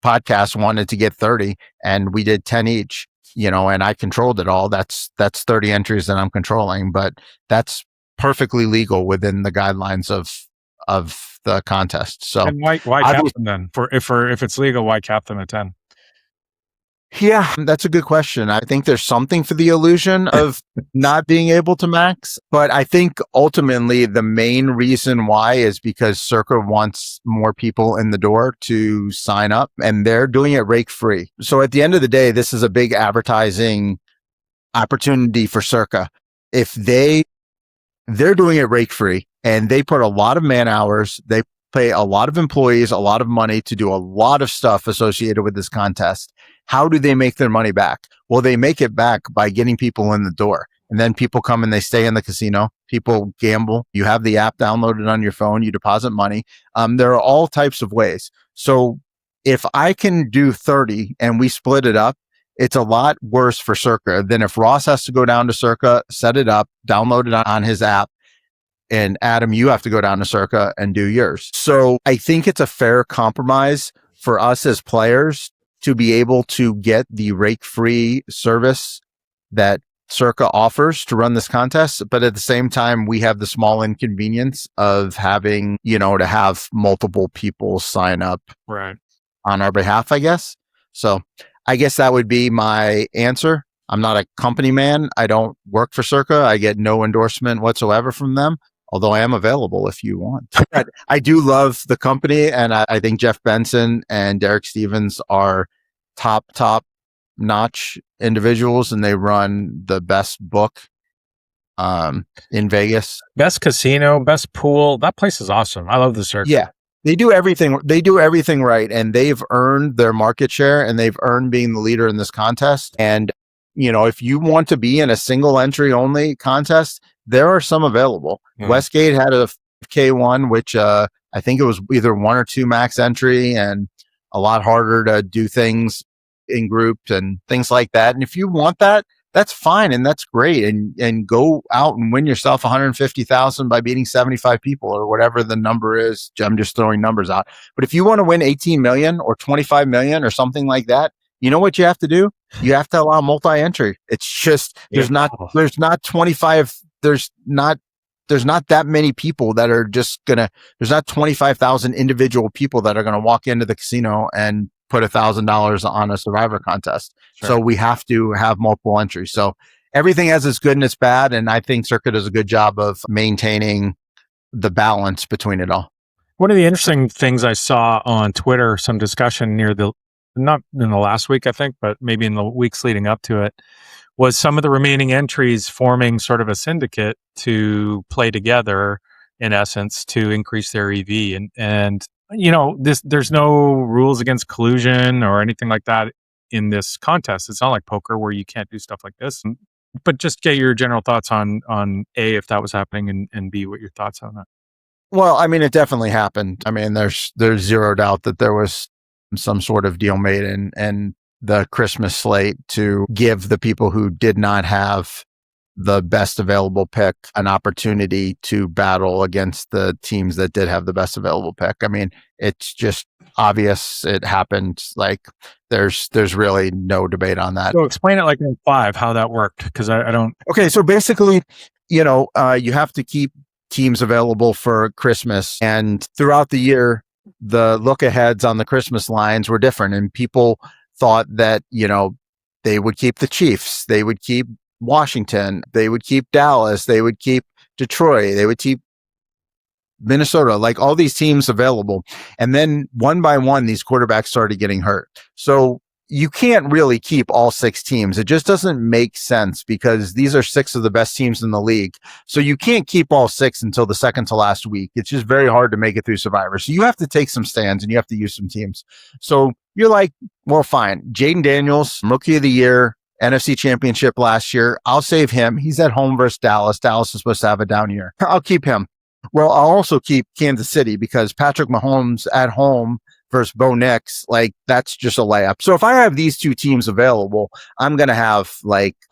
podcast wanted to get 30 and we did 10 each, and I controlled it all, that's 30 entries that I'm controlling, but that's perfectly legal within the guidelines of the contest. So, and why cap them then? If it's legal, why cap them at 10? Yeah, that's a good question. I think there's something for the illusion of not being able to max, but I think ultimately the main reason why is because Circa wants more people in the door to sign up, and they're doing it rake free. So at the end of the day, this is a big advertising opportunity for Circa. If they're doing it rake free, and they put a lot of man hours, they pay a lot of employees a lot of money to do a lot of stuff associated with this contest. How do they make their money back? Well, they make it back by getting people in the door. And then people come and they stay in the casino. People gamble. You have the app downloaded on your phone. You deposit money. There are all types of ways. So if I can do 30 and we split it up, it's a lot worse for Circa than if Ross has to go down to Circa, set it up, download it on his app. And Adam, you have to go down to Circa and do yours. So I think it's a fair compromise for us as players to be able to get the rake-free service that Circa offers to run this contest. But at the same time, we have the small inconvenience of having, to have multiple people sign up right on our behalf, I guess. So I guess that would be my answer. I'm not a company man. I don't work for Circa. I get no endorsement whatsoever from them, although I am available if you want. But I do love the company, and I think Jeff Benson and Derek Stevens are top notch individuals, and they run the best book in Vegas. Best casino, best pool. That place is awesome. I love the Circa. Yeah. They do everything. They do everything right, and they've earned their market share, and they've earned being the leader in this contest. And if you want to be in a single entry only contest, there are some available. Westgate had a K1, which I think it was either 1 or 2 max entry, and a lot harder to do things in groups and things like that. And if you want that, that's fine, and that's great. And go out and win yourself 150,000 by beating 75 people or whatever the number is. I'm just throwing numbers out. But if you want to win 18 million or 25 million or something like that, you know what you have to do? You have to allow multi-entry. It's just there's not 25. There's not that many people that are just there's not 25,000 individual people that are gonna walk into the casino and put $1,000 on a Survivor contest. Sure. So we have to have multiple entries. So everything has its good and its bad, and I think Circa does a good job of maintaining the balance between it all. One of the interesting things I saw on Twitter, some discussion not in the last week, I think, but maybe in the weeks leading up to it, was some of the remaining entries forming sort of a syndicate to play together, in essence, to increase their EV. And there's no rules against collusion or anything like that in this contest. It's not like poker where you can't do stuff like this. But just get your general thoughts on A, if that was happening, and B, what your thoughts on that. Well, I mean, it definitely happened. I mean, there's zero doubt that there was some sort of deal made and the Christmas slate to give the people who did not have the best available pick an opportunity to battle against the teams that did have the best available pick. I mean, it's just obvious it happened. Like there's really no debate on that. So explain it like in 5, how that worked. Because I don't. Okay. So basically, you have to keep teams available for Christmas, and throughout the year, the look aheads on the Christmas lines were different, and people thought that, they would keep the Chiefs, they would keep Washington, they would keep Dallas, they would keep Detroit, they would keep Minnesota, like all these teams available. And then one by one, these quarterbacks started getting hurt. So you can't really keep all 6 teams. It just doesn't make sense because these are 6 of the best teams in the league. So you can't keep all 6 until the second to last week. It's just very hard to make it through Survivor. So you have to take some stands and you have to use some teams. So you're like, well, fine. Jaden Daniels, Rookie of the Year, NFC Championship last year. I'll save him. He's at home versus Dallas. Dallas is supposed to have a down year. I'll keep him. Well, I'll also keep Kansas City because Patrick Mahomes at home versus Bo Nix, like that's just a layup. So if I have these two teams available, I'm going to have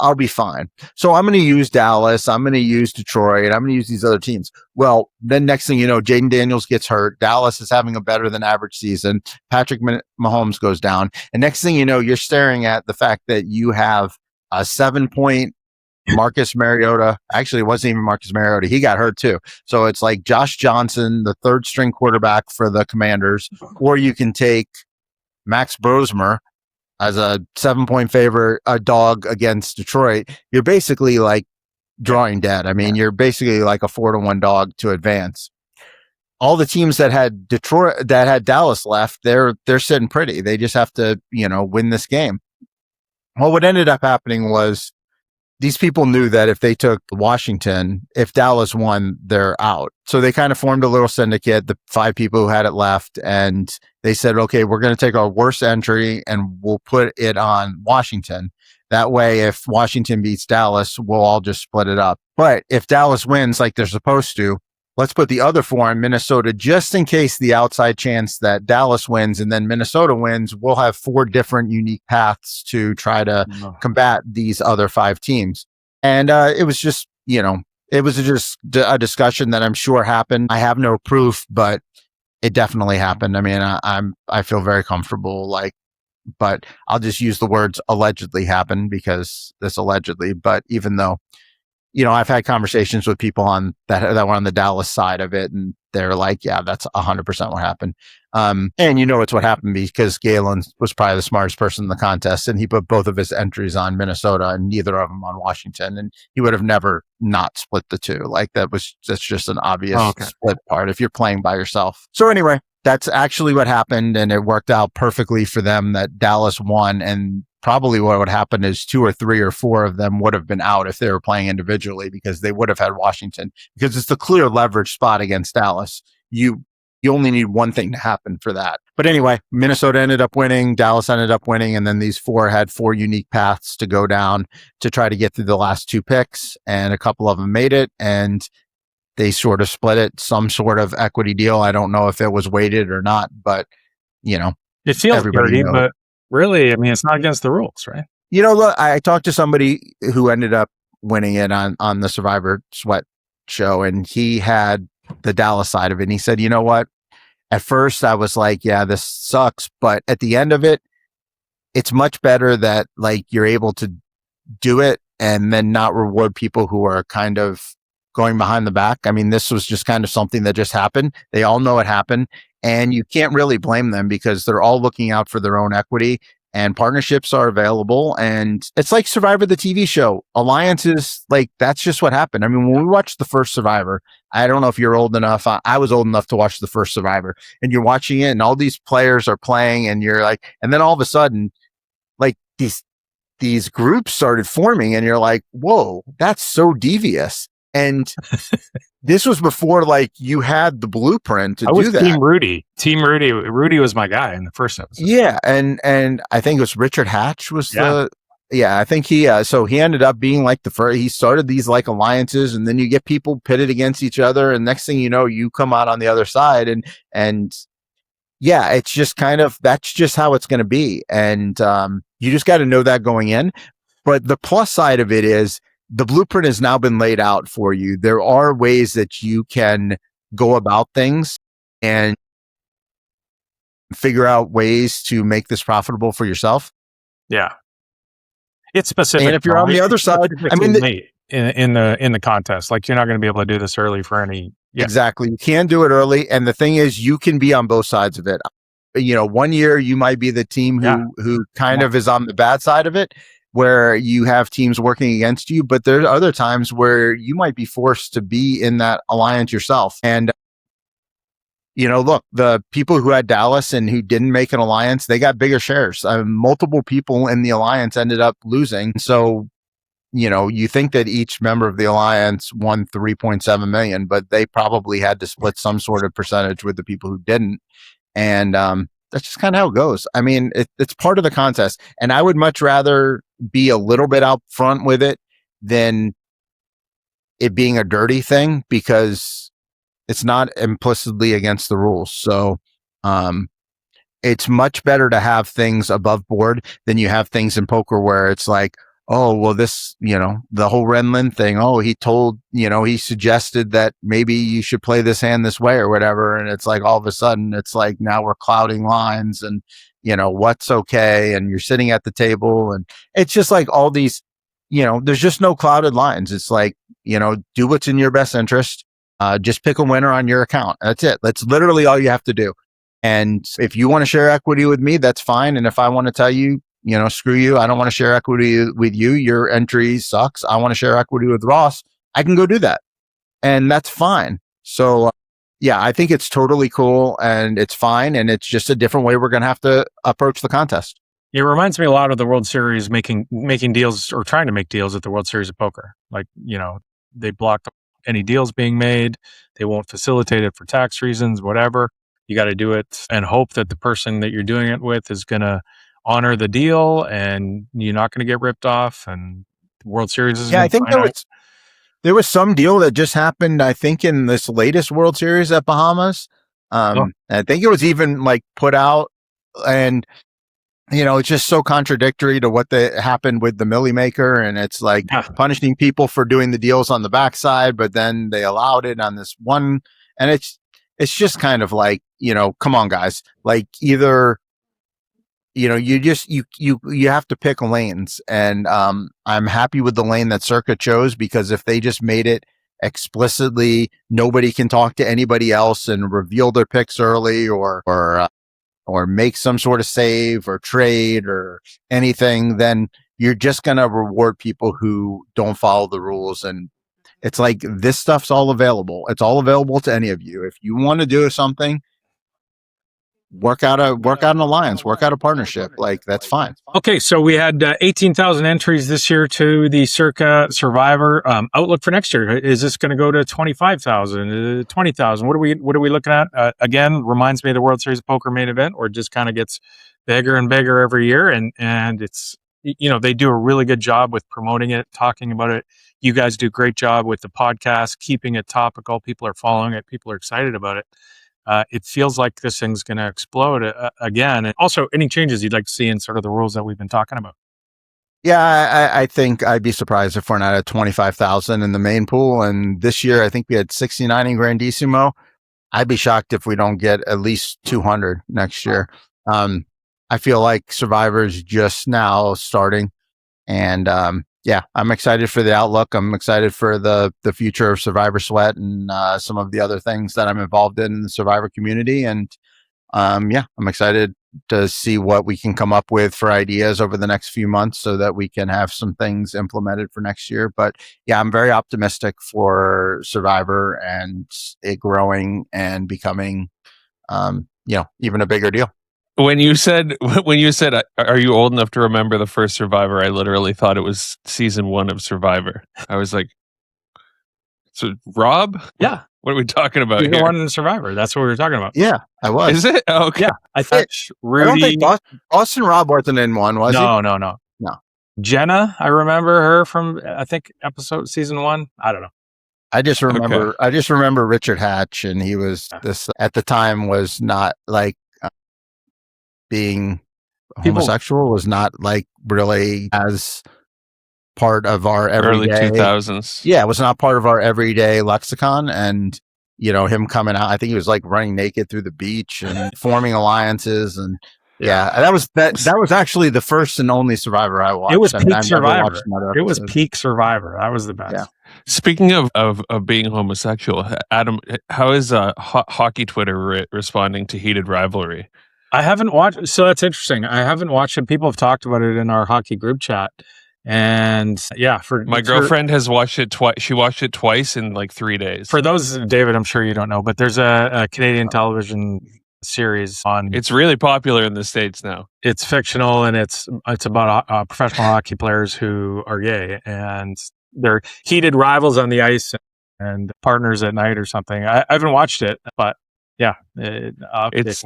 I'll be fine. So I'm going to use Dallas. I'm going to use Detroit. I'm going to use these other teams. Well, then next thing you know, Jaden Daniels gets hurt. Dallas is having a better than average season. Patrick Mahomes goes down. And next thing you know, you're staring at the fact that you have a 7-point Marcus Mariota. Actually, it wasn't even Marcus Mariota. He got hurt too. So it's like Josh Johnson, the third string quarterback for the Commanders, or you can take Max Brosmer as a 7-point favorite, a dog against Detroit. You're basically drawing dead. I mean, you're basically like a 4-1 dog to advance. All the teams that had Dallas left, they're sitting pretty. They just have to, win this game. Well, what ended up happening was these people knew that if they took Washington, if Dallas won, they're out. So they kind of formed a little syndicate, the 5 people who had it left, and they said, okay, we're going to take our worst entry and we'll put it on Washington. That way, if Washington beats Dallas, we'll all just split it up. But if Dallas wins like they're supposed to, let's put the other 4 on Minnesota just in case the outside chance that Dallas wins and then Minnesota wins. We'll have 4 different unique paths to try to combat these other 5 teams. And it was just, it was just a discussion that I'm sure happened. I have no proof, but it definitely happened. I mean, I feel very comfortable, but I'll just use the words allegedly happened because this allegedly, but even though, I've had conversations with people on that were on the Dallas side of it, and they're like, yeah, that's 100% what happened. And it's what happened because Galen was probably the smartest person in the contest, and he put both of his entries on Minnesota and neither of them on Washington, and he would have never not split the 2. That's just an obvious split part if you're playing by yourself. So anyway, that's actually what happened, and it worked out perfectly for them that Dallas won. And probably what would happen is 2 or 3 or 4 of them would have been out if they were playing individually because they would have had Washington, because it's the clear leverage spot against Dallas. You only need one thing to happen for that. But anyway, Minnesota ended up winning, Dallas ended up winning, and then these 4 had 4 unique paths to go down to try to get through the last 2 picks, and a couple of them made it, and they sort of split it, some sort of equity deal. I don't know if it was weighted or not, but it feels dirty, but really, I mean, it's not against the rules, right? Look, I talked to somebody who ended up winning it on the Survivor Sweat show, and he had the Dallas side of it. And he said, you know what? At first I was like, yeah, this sucks. But at the end of it, it's much better that you're able to do it and then not reward people who are kind of going behind the back. I mean, this was just kind of something that just happened. They all know it happened, and you can't really blame them because they're all looking out for their own equity, and partnerships are available. And it's like Survivor, the TV show. Alliances, that's just what happened. I mean, when we watched the first Survivor, I don't know if you're old enough. I was old enough to watch the first Survivor, and you're watching it and all these players are playing, and you're and then all of a sudden, these groups started forming, and you're like, whoa, that's so devious. And this was before you had the blueprint to do that. Team Rudy. Rudy was my guy in the first episode. Yeah, and I think it was Richard Hatch was I think he so he ended up being the first. He started these alliances, and then you get people pitted against each other, and next thing you know, you come out on the other side, and yeah, it's just that's just how it's going to be, and you just got to know that going in. But the plus side of it is, the blueprint has now been laid out for you. There are ways that you can go about things and figure out ways to make this profitable for yourself. Yeah. It's specific. And if you're on the other side, I mean, in the contest, you're not going to be able to do this early for any. Yeah. Exactly. You can do it early. And the thing is, you can be on both sides of it. 1 year you might be the team who kind of is on the bad side of it, where you have teams working against you, but there are other times where you might be forced to be in that alliance yourself. And, look, the people who had Dallas and who didn't make an alliance, they got bigger shares. Multiple people in the alliance ended up losing. So, you think that each member of the alliance won 3.7 million, but they probably had to split some sort of percentage with the people who didn't. And, that's just kind of how it goes. I mean, it's part of the contest, and I would much rather be a little bit out front with it than it being a dirty thing, because it's not implicitly against the rules. So, it's much better to have things above board than you have things in poker where it's like, oh, well, this, the whole Renlin thing. Oh, he told, he suggested that maybe you should play this hand this way or whatever. And it's like, all of a sudden it's like, now we're clouding lines and, what's okay. And you're sitting at the table and it's just like all these, there's just no clouded lines. It's like, do what's in your best interest. Just pick a winner on your account. That's it. That's literally all you have to do. And if you want to share equity with me, that's fine. And if I want to tell you, screw you, I don't want to share equity with you, your entry sucks, I want to share equity with Ross, I can go do that. And that's fine. So, yeah, I think it's totally cool and it's fine. And it's just a different way we're going to have to approach the contest. It reminds me a lot of the World Series making deals or trying to make deals at the World Series of Poker. Like, they block any deals being made. They won't facilitate it for tax reasons, whatever. You got to do it and hope that the person that you're doing it with is going to honor the deal and you're not going to get ripped off. And the World Series is I think there was some deal that just happened, I think, in this latest World Series at Bahamas. I think it was even like put out and, it's just so contradictory to what happened with the Millie Maker. And it's like punishing people for doing the deals on the backside, but then they allowed it on this one. And it's just kind of like, come on, guys, like either, you have to pick lanes. And I'm happy with the lane that Circa chose, because if they just made it explicitly, nobody can talk to anybody else and reveal their picks early or make some sort of save or trade or anything, then you're just going to reward people who don't follow the rules. And it's like, this stuff's all available. It's all available to any of you. If you want to do something, work out an alliance, work out a partnership. Like, that's fine. Okay, so we had 18,000 entries this year to the Circa Survivor. Outlook for next year, is this going to go to 25,000, 20,000? What are we looking at? Again, reminds me of the World Series of Poker main event, where it just kind of gets bigger and bigger every year, and it's, they do a really good job with promoting it, talking about it. You guys do a great job with the podcast, keeping it topical. People are following it. People are excited about it. It feels like this thing's going to explode again. And also, any changes you'd like to see in sort of the rules that we've been talking about? Yeah, I think I'd be surprised if we're not at 25,000 in the main pool. And this year, I think we had 69 in Grandissimo. I'd be shocked if we don't get at least 200 next year. I feel like Survivor's just now starting. And I'm excited for the outlook. I'm excited for the future of Survivor Sweat and some of the other things that I'm involved in the Survivor community. And I'm excited to see what we can come up with for ideas over the next few months so that we can have some things implemented for next year. But yeah, I'm very optimistic for Survivor and it growing and becoming, even a bigger deal. When you said, are you old enough to remember the first Survivor? I literally thought it was season 1 of Survivor. I was like, so Rob? Yeah. What are we talking about You're here? the one in Survivor. That's what we were talking about. Yeah, I was. Is it? Oh, okay. Yeah. I thought Rudy. I don't think Austin Rob wasn't in one, was he? No. Jenna, I remember her from, I think, season 1. I don't know. I just remember Richard Hatch, and he was this at the time was not like being homosexual was not like really as part of our everyday, early 2000s. Yeah, it was not part of our everyday lexicon. And him coming out, I think he was like running naked through the beach and forming alliances. And that was actually the first and only Survivor I watched. It was peak Survivor. It was peak Survivor. That was the best. Yeah. Speaking of being homosexual, Adam, how is hockey Twitter responding to heated rivalry? I haven't watched, so that's interesting. I haven't watched it. People have talked about it in our hockey group chat. And my girlfriend has watched it twice. She watched it twice in like 3 days. For those, David, I'm sure you don't know, but there's a Canadian television series on. It's really popular in the States now. It's fictional, and it's about professional hockey players who are gay, and they're heated rivals on the ice and partners at night or something. I haven't watched it, but yeah, it's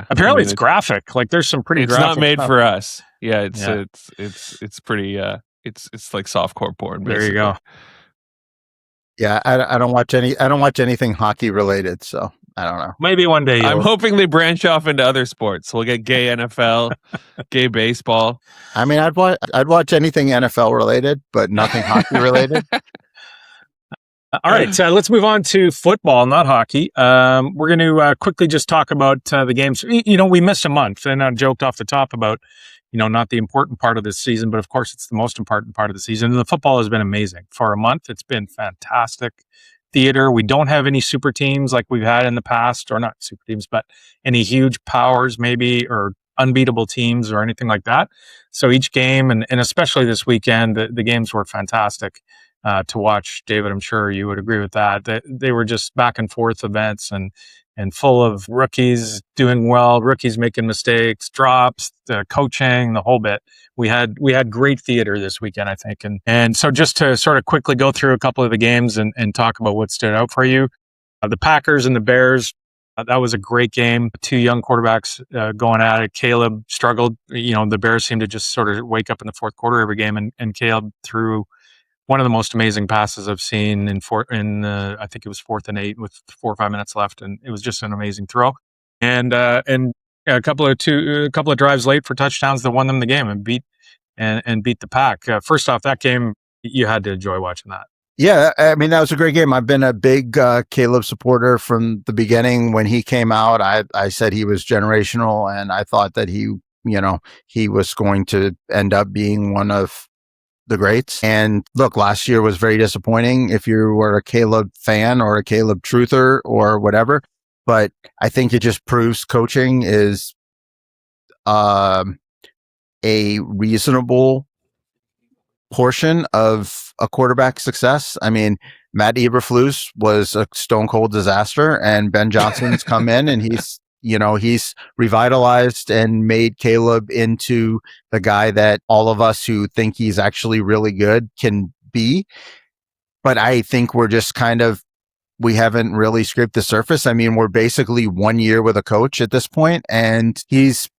apparently it's graphic. Like there's some pretty. It's graphic not made stuff. for us. Yeah, it's pretty. It's like softcore porn. Basically. There you go. Yeah, I don't watch anything hockey related, so I don't know. Maybe one day I'm you'll. hoping they branch off into other sports. We'll get gay NFL, gay baseball. I mean, I'd watch anything NFL related, but nothing hockey related. All right, let's move on to football, not hockey. We're going to quickly just talk about the games. We missed a month, and I joked off the top about, not the important part of this season, but of course it's the most important part of the season. And the football has been amazing. For a month, it's been fantastic theater. We don't have any super teams like we've had in the past, or not super teams, but any huge powers maybe, or unbeatable teams or anything like that. So each game, and especially this weekend, the games were fantastic. To watch, David. I'm sure you would agree with that. They were just back and forth events and full of rookies doing well, rookies making mistakes, drops, coaching, the whole bit. We had great theater this weekend, I think. And so just to sort of quickly go through a couple of the games and talk about what stood out for you. The Packers and the Bears, that was a great game. Two young quarterbacks going at it. Caleb struggled. The Bears seemed to just sort of wake up in the fourth quarter every game, and Caleb threw one of the most amazing passes I've seen I think it was 4th and 8 with 4 or 5 minutes left, and it was just an amazing throw. And a couple of drives late for touchdowns that won them the game and beat the Pack. First off, that game you had to enjoy watching that. Yeah, I mean, that was a great game. I've been a big Caleb supporter from the beginning. When he came out, I said he was generational, and I thought that he was going to end up being one of the greats. And look, last year was very disappointing if you were a Caleb fan or a Caleb truther or whatever. But I think it just proves coaching is a reasonable portion of a quarterback's success. I mean, Matt Eberflus was a stone cold disaster, and Ben Johnson's come in and he's revitalized and made Caleb into the guy that all of us who think he's actually really good can be. But I think we're just we haven't really scraped the surface. I mean, we're basically 1 year with a coach at this point, and he's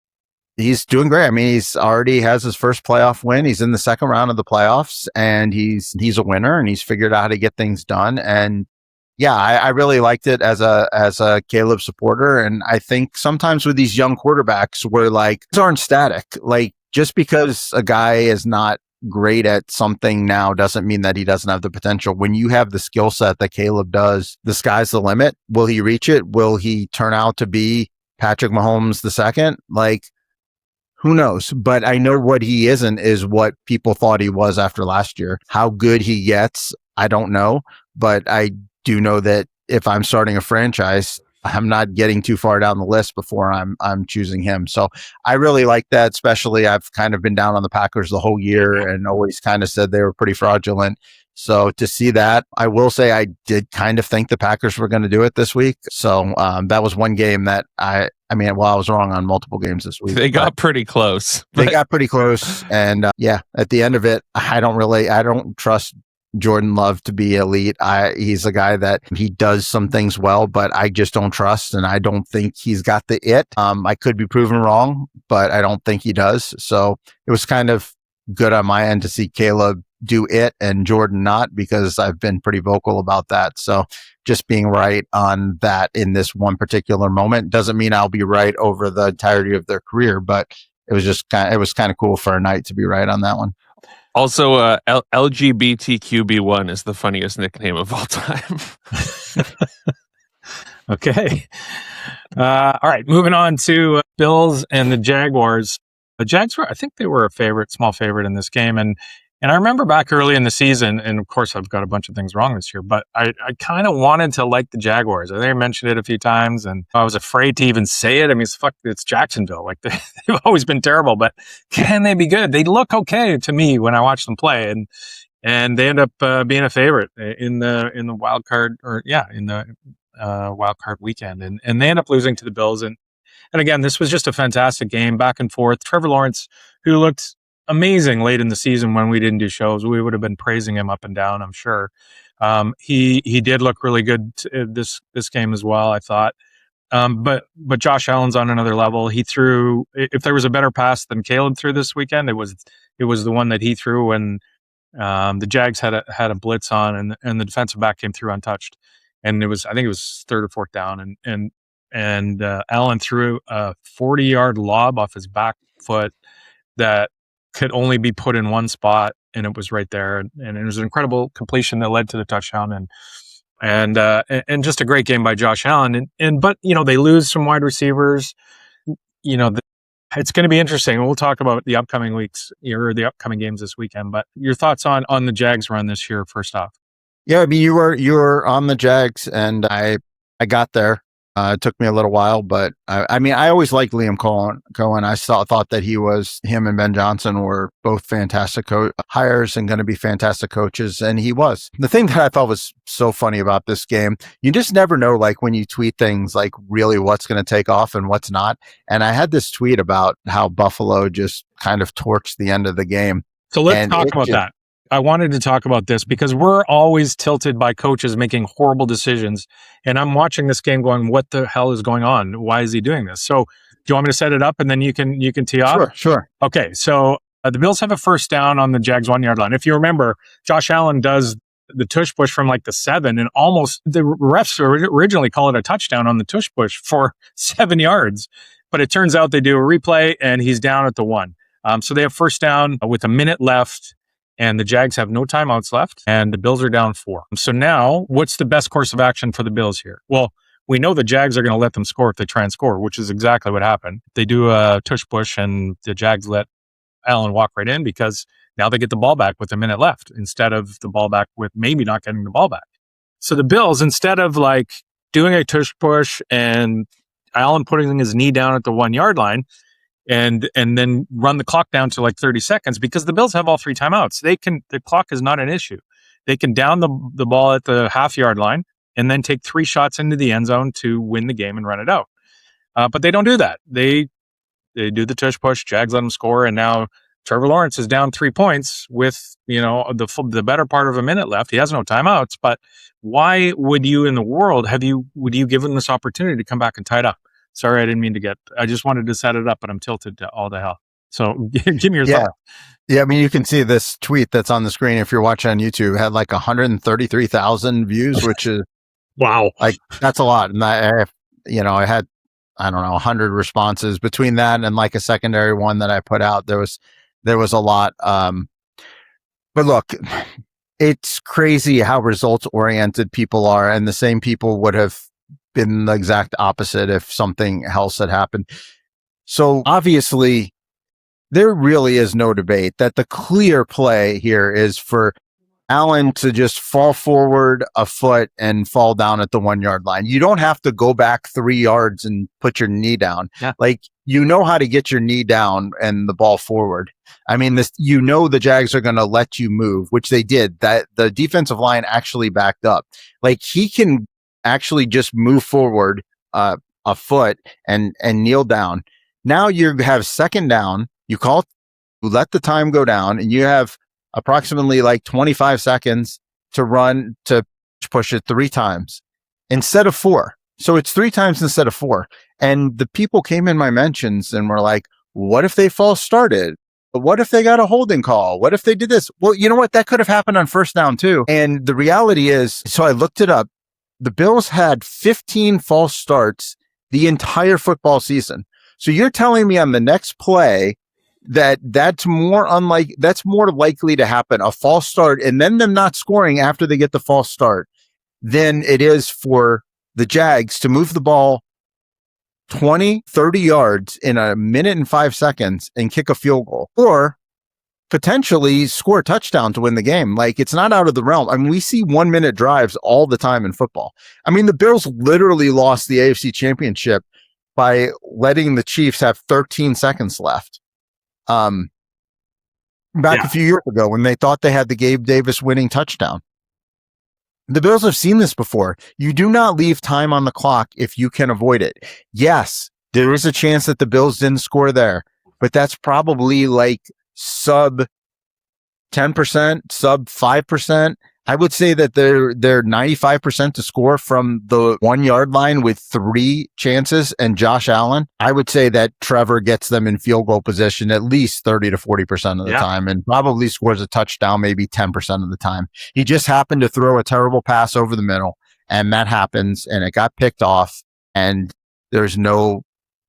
doing great. I mean, he's already has his first playoff win. He's in the second round of the playoffs, and he's a winner, and he's figured out how to get things done. And yeah, I really liked it as a Caleb supporter. And I think sometimes with these young quarterbacks, we're like, these aren't static. Like, just because a guy is not great at something now doesn't mean that he doesn't have the potential. When you have the skill set that Caleb does, the sky's the limit. Will he reach it? Will he turn out to be Patrick Mahomes II? Like, who knows? But I know what he isn't is what people thought he was after last year. How good he gets, I don't know. But I do know that if I'm starting a franchise, I'm not getting too far down the list before I'm choosing him. So I really like that. Especially, I've kind of been down on the Packers the whole year and always kind of said they were pretty fraudulent. So to see that, I will say I did kind of think the Packers were going to do it this week. So that was one game that I was wrong on multiple games this week. They got pretty close. They got pretty close. And at the end of it, I don't trust Jordan Love to be elite. He's a guy that he does some things well, but I just don't trust, and I don't think he's got the it. I could be proven wrong, but I don't think he does. So it was kind of good on my end to see Caleb do it and Jordan not, because I've been pretty vocal about that. So just being right on that in this one particular moment doesn't mean I'll be right over the entirety of their career, but it was kind of cool for a night to be right on that one. Also, LGBTQB1 is the funniest nickname of all time. Okay. All right. Moving on to Bills and the Jaguars. The Jags I think they were a small favorite in this game. And I remember back early in the season, and of course I've got a bunch of things wrong this year, but I kind of wanted to like the Jaguars. I think I mentioned it a few times, and I was afraid to even say it. I mean, it's Jacksonville. Like they've always been terrible, but can they be good? They look okay to me when I watch them play, and they end up being a favorite in the wild card, in the wild card weekend, and they end up losing to the Bills. And again, this was just a fantastic game, back and forth. Trevor Lawrence, who looked amazing late in the season when we didn't do shows, we would have been praising him up and down, I'm sure. He did look really good this game as well, I thought. But Josh Allen's on another level. He threw, if there was a better pass than Caleb threw this weekend, it was the one that he threw when The Jags had a blitz on, and the defensive back came through untouched, and I think it was third or fourth down, and Allen threw a 40-yard lob off his back foot that could only be put in one spot, and it was right there, and it was an incredible completion that led to the touchdown, and just a great game by Josh Allen, but they lose some wide receivers, it's going to be interesting. We'll talk about the upcoming weeks or the upcoming games this weekend. But your thoughts on the Jags run this year, first off? Yeah, I mean, you were on the Jags, and I got there. It took me a little while, but I always liked Liam Cohen. I thought that him and Ben Johnson were both fantastic hires and going to be fantastic coaches, and he was. The thing that I thought was so funny about this game, you just never know, like when you tweet things, like really what's going to take off and what's not. And I had this tweet about how Buffalo just kind of torched the end of the game. So let's talk about that. I wanted to talk about this because we're always tilted by coaches making horrible decisions. And I'm watching this game going, what the hell is going on? Why is he doing this? So do you want me to set it up and then you can tee off? Sure. Okay. So the Bills have a first down on the Jags 1 yard line. If you remember, Josh Allen does the tush push from like the 7, and almost the refs originally call it a touchdown on the tush push for 7 yards. But it turns out they do a replay and he's down at the 1. So they have first down with a minute left. And the Jags have no timeouts left, and the Bills are down 4. So now, what's the best course of action for the Bills here? Well, we know the Jags are going to let them score if they try and score, which is exactly what happened. They do a tush push, and the Jags let Allen walk right in because now they get the ball back with a minute left instead of the ball back with maybe not getting the ball back. So the Bills, instead of like doing a tush push and Allen putting his knee down at the 1 yard line, and then run the clock down to like 30 seconds because the Bills have all 3 timeouts. The clock is not an issue. They can down the ball at the half-yard line and then take 3 shots into the end zone to win the game and run it out. But they don't do that. They do the tush push, Jags let them score, and now Trevor Lawrence is down 3 points with the better part of a minute left. He has no timeouts, but why would you in the world would you give him this opportunity to come back and tie it up? Sorry, I just wanted to set it up, but I'm tilted to all the hell. So give me your thought. Yeah, I mean, you can see this tweet that's on the screen. If you're watching on YouTube, it had like 133,000 views, which is wow. Like that's a lot. And I had, 100 responses between that and like a secondary one that I put out. There was a lot. But look, it's crazy how results oriented people are, and the same people would have been the exact opposite if something else had happened. So obviously there really is no debate that the clear play here is for Allen to just fall forward a foot and fall down at the 1 yard line. You don't have to go back 3 yards and put your knee down. Yeah. Like, you know how to get your knee down and the ball forward. I mean, the Jags are going to let you move, which they did. That the defensive line actually backed up. Like, he can actually just move forward a foot and kneel down. Now you have second down. You let the time go down, and you have approximately like 25 seconds to run to push it 3 times instead of 4. So it's 3 times instead of 4. And the people came in my mentions and were like, what if they false started? What if they got a holding call? What if they did this? Well, you know what? That could have happened on first down too. And the reality is, so I looked it up. The Bills had 15 false starts the entire football season. So you're telling me on the next play that's more likely to happen, a false start, and then them not scoring after they get the false start, than it is for the Jags to move the ball 20, 30 yards in a minute and 5 seconds and kick a field goal, or potentially score a touchdown to win the game. Like, it's not out of the realm. I mean, we see 1 minute drives all the time in football. I mean, the Bills literally lost the AFC Championship by letting the Chiefs have 13 seconds left. A few years ago when they thought they had the Gabe Davis winning touchdown. The Bills have seen this before. You do not leave time on the clock if you can avoid it. Yes, there is a chance that the Bills didn't score there, but that's probably like sub 10%, sub 5%. I would say that they're 95% to score from the 1 yard line with 3 chances, and Josh Allen, I would say that Trevor gets them in field goal position at least 30 to 40% of the time, and probably scores a touchdown maybe 10% of the time. He just happened to throw a terrible pass over the middle, and that happens, and it got picked off, and there's no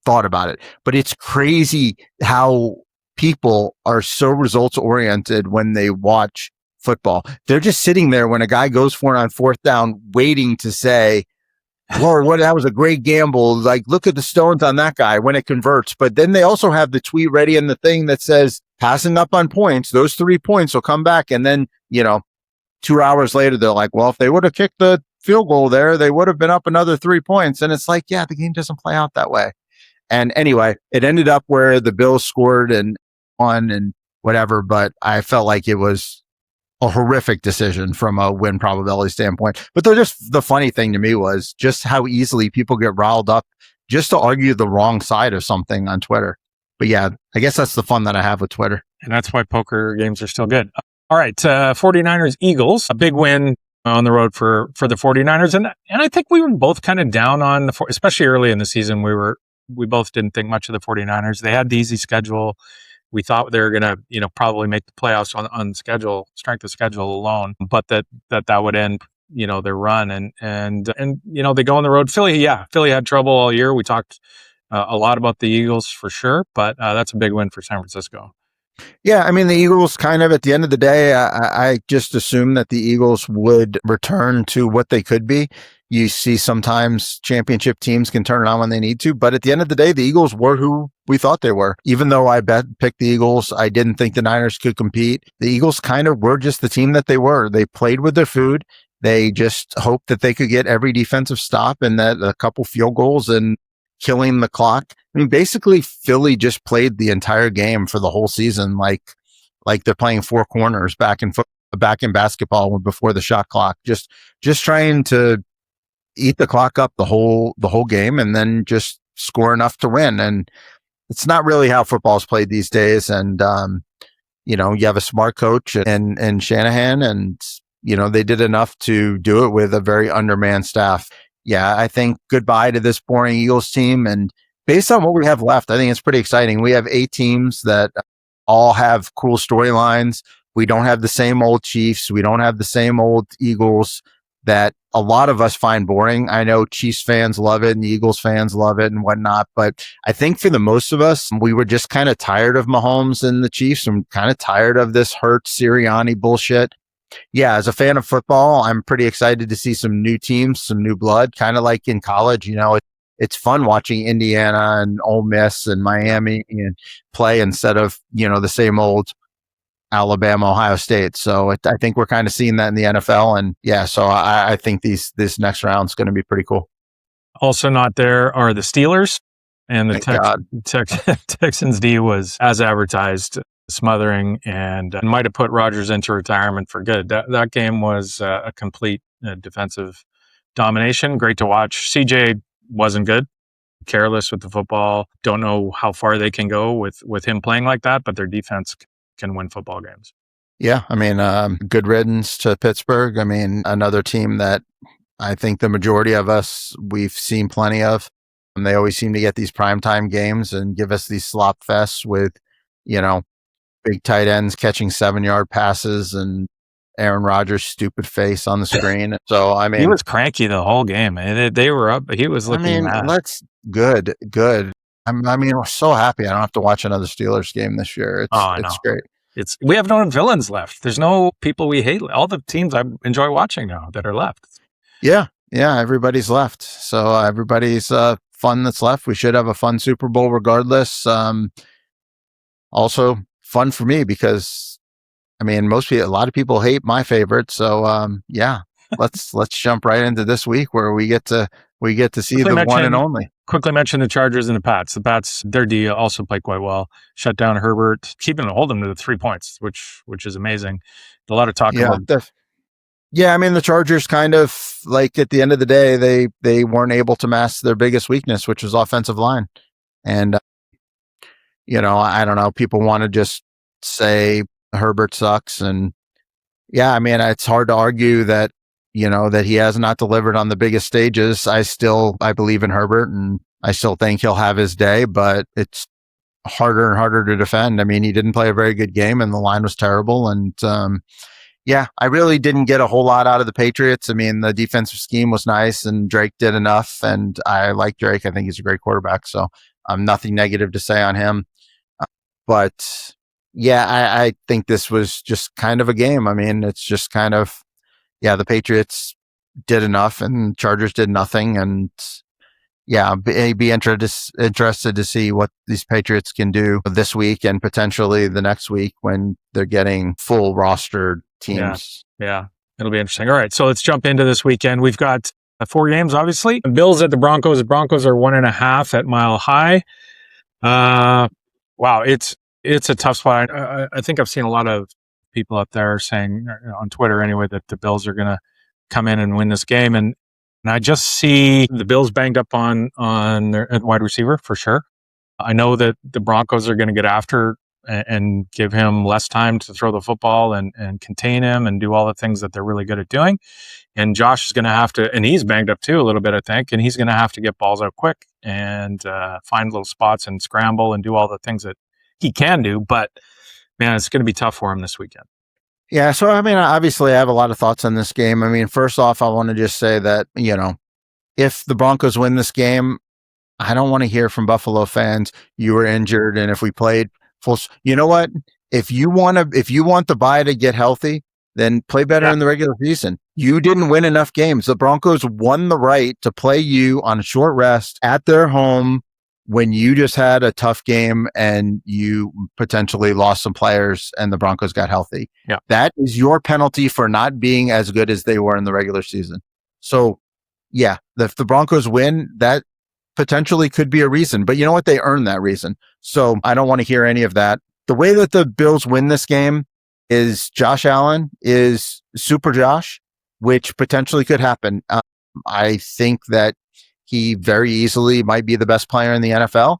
thought about it. But it's crazy how people are so results oriented when they watch football. They're just sitting there when a guy goes for it on 4th down, waiting to say, "Lord, that was a great gamble. Like, look at the stones on that guy when it converts." But then they also have the tweet ready and the thing that says, "Passing up on points, those 3 points will come back." And then, 2 hours later, they're like, "Well, if they would have kicked the field goal there, they would have been up another 3 points." And it's like, yeah, the game doesn't play out that way. And anyway, it ended up where the Bills scored and won and whatever, but I felt like it was a horrific decision from a win probability standpoint. But the funny thing to me was just how easily people get riled up just to argue the wrong side of something on Twitter. But yeah, I guess that's the fun that I have with Twitter. And that's why poker games are still good. All right, 49ers Eagles, a big win on the road for the 49ers. And I think we were both kind of down on especially early in the season, we both didn't think much of the 49ers. They had the easy schedule. We thought they were going to, probably make the playoffs on schedule, strength of schedule alone, but that would end, their run. And they go on the road. Philly had trouble all year. We talked a lot about the Eagles for sure, but that's a big win for San Francisco. Yeah, I mean, the Eagles kind of at the end of the day, I just assumed that the Eagles would return to what they could be. You see sometimes championship teams can turn it on when they need to, but at the end of the day, the Eagles were who we thought they were. Even though I picked the Eagles, I didn't think the Niners could compete. The Eagles kind of were just the team that they were. They played with their food. They just hoped that they could get every defensive stop and that a couple field goals and killing the clock. I mean, basically, Philly just played the entire game for the whole season, like they're playing 4 corners back in basketball before the shot clock. Just trying to eat the clock up the whole game and then just score enough to win. And it's not really how football is played these days. And you have a smart coach and Shanahan, and they did enough to do it with a very undermanned staff. Yeah, I think goodbye to this boring Eagles team. And based on what we have left, I think it's pretty exciting. We have 8 teams that all have cool storylines. We don't have the same old Chiefs. We don't have the same old Eagles that a lot of us find boring. I know Chiefs fans love it and Eagles fans love it and whatnot. But I think for the most of us, we were just kind of tired of Mahomes and the Chiefs and kind of tired of this Hurts Sirianni bullshit. Yeah, as a fan of football, I'm pretty excited to see some new teams, some new blood, kind of like in college. It's fun watching Indiana and Ole Miss and Miami and play instead of, the same old Alabama, Ohio State. So I think we're kind of seeing that in the NFL. And yeah, so I think this next round is going to be pretty cool. Also not there are the Steelers, and the Texans D was as advertised, smothering, and might have put Rodgers into retirement for good. That game was a complete defensive domination. Great to watch. CJ wasn't good. Careless with the football. Don't know how far they can go with him playing like that, but their defense can win football games. Yeah, I mean, good riddance to Pittsburgh. I mean, another team that I think the majority of us, we've seen plenty of. And they always seem to get these primetime games and give us these slop fests with, big tight ends catching 7-yard passes and Aaron Rodgers' stupid face on the screen. So, I mean, he was cranky the whole game. They were up. He was looking mad. That's good. I mean, we're so happy I don't have to watch another Steelers game this year. It's great. We have no villains left. There's no people we hate. All the teams I enjoy watching now that are left. Yeah, everybody's left. So everybody's fun that's left. We should have a fun Super Bowl regardless. Also fun for me because, I mean, a lot of people hate my favorite. So yeah, let's jump right into this week where we get to see the one and only. Quickly mention the Chargers and the Pats. The Pats, their D also played quite well. Shut down Herbert, hold them to the 3 points, which is amazing. A lot of talk about. Yeah, I mean, the Chargers kind of, like, at the end of the day, they weren't able to mask their biggest weakness, which was offensive line. And, I don't know, people want to just say Herbert sucks and Yeah, I mean, it's hard to argue that, that he has not delivered on the biggest stages. I believe in Herbert, and I still think he'll have his day, but it's harder and harder to defend. I mean, he didn't play a very good game and the line was terrible. And, yeah, I really didn't get a whole lot out of the Patriots. I mean, the defensive scheme was nice and Drake did enough. And I like Drake. I think he's a great quarterback. So nothing negative to say on him. But yeah, I think this was just kind of a game. I mean, it's just kind of, the Patriots did enough and Chargers did nothing. And yeah, be interested to see what these Patriots can do this week and potentially the next week when they're getting full rostered teams. Yeah, it'll be interesting. All right, so let's jump into this weekend. We've got 4 games, obviously. Bills at the Broncos. The Broncos are 1.5 at Mile High. Wow, it's a tough spot. I think I've seen a lot of people out there saying on Twitter anyway that the Bills are going to come in and win this game, and I just see the Bills banged up on their wide receiver for sure. I know that the Broncos are going to get after and give him less time to throw the football and contain him and do all the things that they're really good at doing. And Josh is going to have to, and he's banged up too a little bit, I think, and he's going to have to get balls out quick and find little spots and scramble and do all the things that he can do. But man, it's going to be tough for him this weekend. Yeah, so I mean, obviously, I have a lot of thoughts on this game. I mean, first off, I want to just say that, if the Broncos win this game, I don't want to hear from Buffalo fans, you were injured, and if we played full, you know what? If you want the bye to get healthy, then play better in the regular season. You didn't win enough games. The Broncos won the right to play you on a short rest at their home when you just had a tough game and you potentially lost some players and the Broncos got healthy. Yeah. That is your penalty for not being as good as they were in the regular season. So yeah, if the Broncos win, that potentially could be a reason, but you know what? They earned that reason. So I don't want to hear any of that. The way that the Bills win this game is Josh Allen is super Josh, which potentially could happen. I think that he very easily might be the best player in the NFL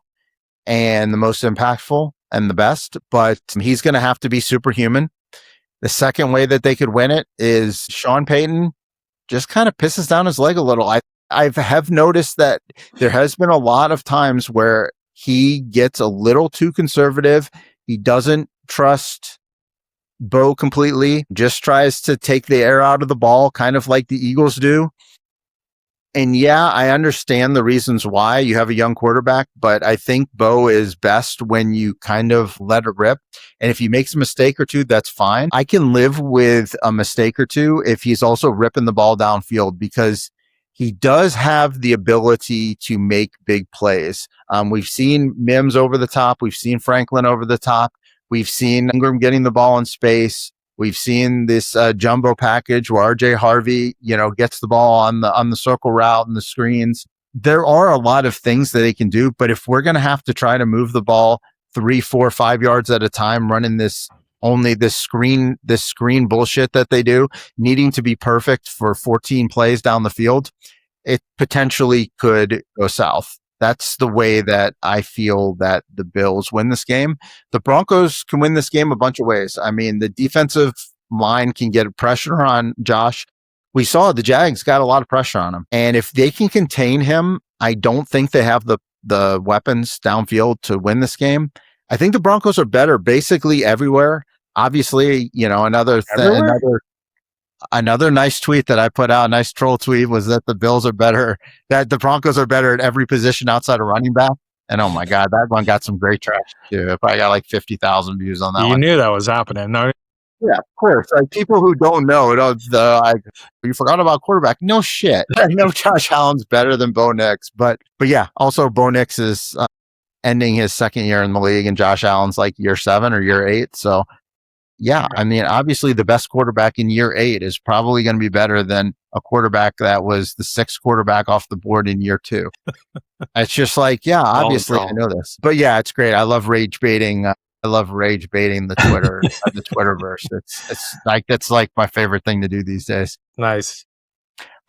and the most impactful and the best, but he's going to have to be superhuman. The second way that they could win it is Sean Payton just kind of pisses down his leg a little. I have noticed that there has been a lot of times where he gets a little too conservative. He doesn't trust Bo completely, just tries to take the air out of the ball, kind of like the Eagles do. And yeah, I understand the reasons why you have a young quarterback, but I think Bo is best when you kind of let it rip. And if he makes a mistake or two, that's fine. I can live with a mistake or two if he's also ripping the ball downfield because he does have the ability to make big plays. We've seen Mims over the top. We've seen Franklin over the top. We've seen Ingram getting the ball in space. We've seen this jumbo package where RJ Harvey, gets the ball on the circle route and the screens. There are a lot of things that he can do, but if we're going to have to try to move the ball 3, 4, 5 yards at a time, running this screen bullshit that they do, needing to be perfect for 14 plays down the field, it potentially could go south. That's the way that I feel that the Bills win this game. The Broncos can win this game a bunch of ways. I mean, the defensive line can get pressure on Josh. We saw the Jags got a lot of pressure on him. And if they can contain him, I don't think they have the weapons downfield to win this game. I think the Broncos are better basically everywhere. Obviously, another nice tweet that I put out, a nice troll tweet, was that the Broncos are better at every position outside of running back. And oh my God, that one got some great traction too. I got like 50,000 views on that one. You knew that was happening, no? Yeah, of course. Like people who don't know, you forgot about quarterback. No shit. I know Josh Allen's better than Bo Nix, but yeah, also Bo Nix is ending his second year in the league and Josh Allen's like year 7 or year 8. So yeah, I mean, obviously the best quarterback in year 8 is probably going to be better than a quarterback that was the 6th quarterback off the board in year 2. It's just like, yeah, obviously I know this, but yeah, it's great. I love rage baiting. I love rage baiting the Twitter, the Twitterverse. It's like, that's like my favorite thing to do these days. Nice.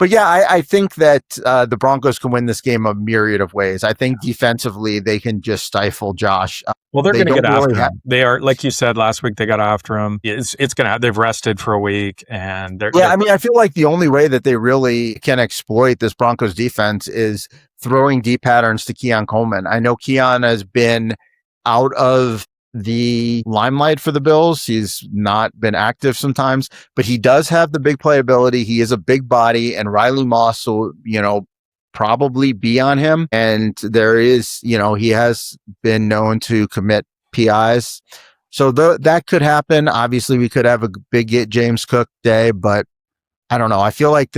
But yeah, I think that the Broncos can win this game a myriad of ways. I think defensively they can just stifle Josh. Well, they're They going to get don't really after him. They are, like you said last week, they got after him. It's going to. They've rested for a week, and they're. Yeah, I mean, I feel like the only way that they really can exploit this Broncos defense is throwing deep patterns to Keon Coleman. I know Keon has been out of the limelight for the Bills. He's not been active sometimes, but he does have the big playability. He is a big body, and Riley Moss will, probably be on him. And there is, he has been known to commit PIs. So that could happen. Obviously, we could have a big get James Cook day, but I don't know. I feel like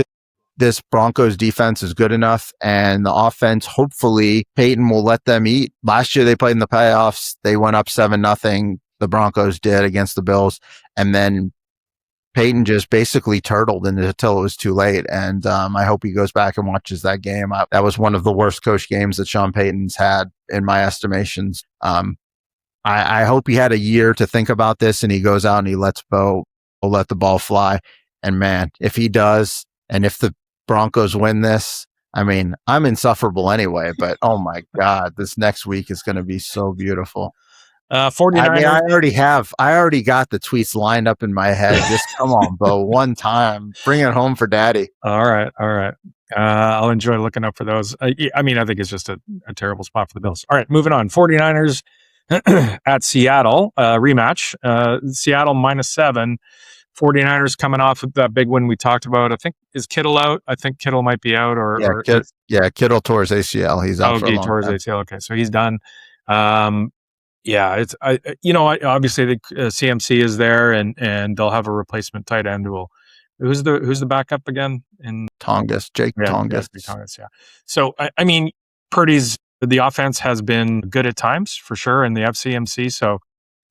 this Broncos defense is good enough, and the offense, hopefully, Peyton will let them eat. Last year, they played in the playoffs. They went up 7-0. The Broncos did against the Bills, and then Peyton just basically turtled until it was too late. And I hope he goes back and watches that game. That was one of the worst coach games that Sean Payton's had, in my estimations. I hope he had a year to think about this, and he goes out and he let the ball fly. And man, if he does, and if the Broncos win this, I mean, I'm insufferable anyway, but oh my God, this next week is going to be so beautiful. 49ers. I mean, I already got the tweets lined up in my head. Just come on, Bo, one time, bring it home for daddy. All right. I'll enjoy looking up for those. I mean, I think it's just a terrible spot for the Bills. All right, moving on. 49ers at Seattle, rematch. Seattle -7. 49ers coming off of that big win we talked about. I think, is Kittle out? I think Kittle might be out. Kittle tore his ACL. He's out for a long tore his time. ACL. Okay, so he's done. It's obviously the CMC is there, and they'll have a replacement tight end. Who's the backup again? In Jake Tongas. Tongas, yeah. So I mean, the offense has been good at times for sure, and they have CMC, so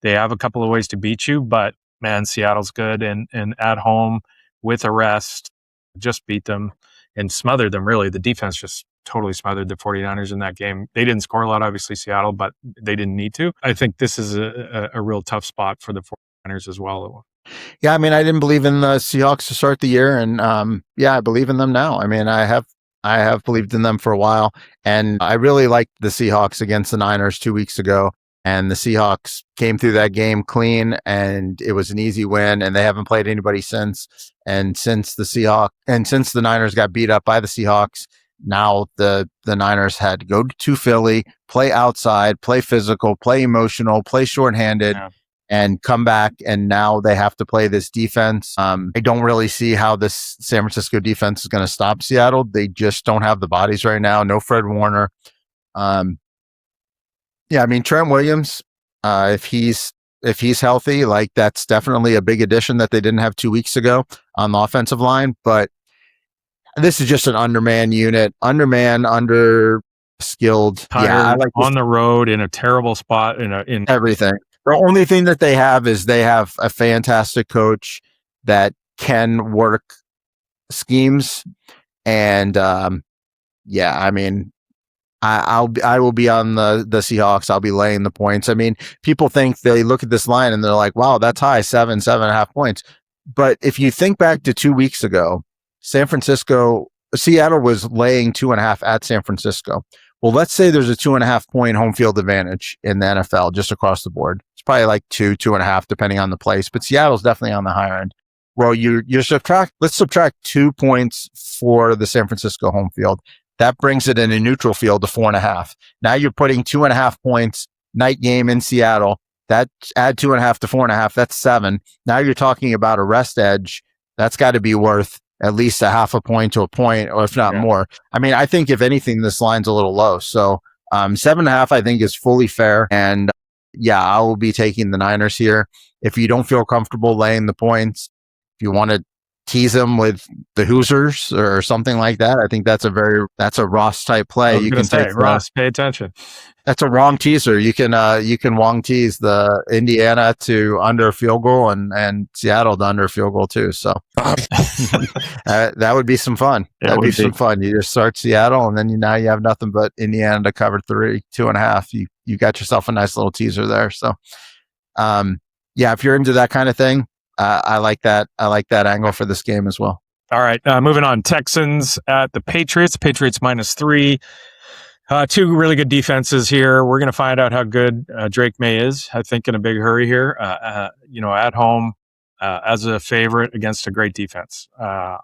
they have a couple of ways to beat you. But man, Seattle's good, and at home with a rest, just beat them and smothered them. Really, the defense just totally smothered the 49ers in that game. They didn't score a lot, obviously, Seattle, but they didn't need to. I think this is a real tough spot for the 49ers as well. Yeah, I mean, I didn't believe in the Seahawks to start the year, and I believe in them now. I mean, I have believed in them for a while, and I really liked the Seahawks against the Niners 2 weeks ago, and the Seahawks came through that game clean, and it was an easy win, and they haven't played anybody since. And since the Niners got beat up by the Seahawks, now the Niners had to go to Philly, play outside, play physical, play emotional, play shorthanded, and come back. And now they have to play this defense. I don't really see how this San Francisco defense is going to stop Seattle. They just don't have the bodies right now. No Fred Warner. I mean, Trent Williams, if he's healthy, like, that's definitely a big addition that they didn't have 2 weeks ago on the offensive line. But this is just an undermanned unit, under-skilled. Tired, on the road in a terrible spot in everything. The only thing that they have is they have a fantastic coach that can work schemes. And I mean, I will be on the Seahawks. I'll be laying the points. I mean, people think they look at this line and they're like, wow, that's high, 7.5 points. But if you think back to 2 weeks ago, Seattle was laying 2.5 at San Francisco. Well, let's say there's a 2.5 point home field advantage in the NFL just across the board. It's probably like 2.5, depending on the place, but Seattle's definitely on the higher end. Well, let's subtract 2 points for the San Francisco home field. That brings it in a neutral field to 4.5. Now you're putting 2.5 points night game in Seattle. That add 2.5 to 4.5. That's 7. Now you're talking about a rest edge. That's got to be worth at least 0.5 point to a point, or if not more. I mean, I think if anything, this line's a little low. So 7.5, I think, is fully fair. And I will be taking the Niners here. If you don't feel comfortable laying the points, if you want to tease them with the Hoosiers or something like that, I think that's a Ross type play. You can take Ross, pay attention. That's a wrong teaser. You can wrong tease the Indiana to under a field goal and Seattle to under a field goal too. So that would be some fun. That would be some fun. You just start Seattle, and then now you have nothing but Indiana to cover 2.5. You got yourself a nice little teaser there. So if you're into that kind of thing, I like that. I like that angle for this game as well. All right, moving on. Texans at the Patriots. Patriots -3. Two really good defenses here. We're going to find out how good Drake May is, I think, in a big hurry here. At home as a favorite against a great defense. I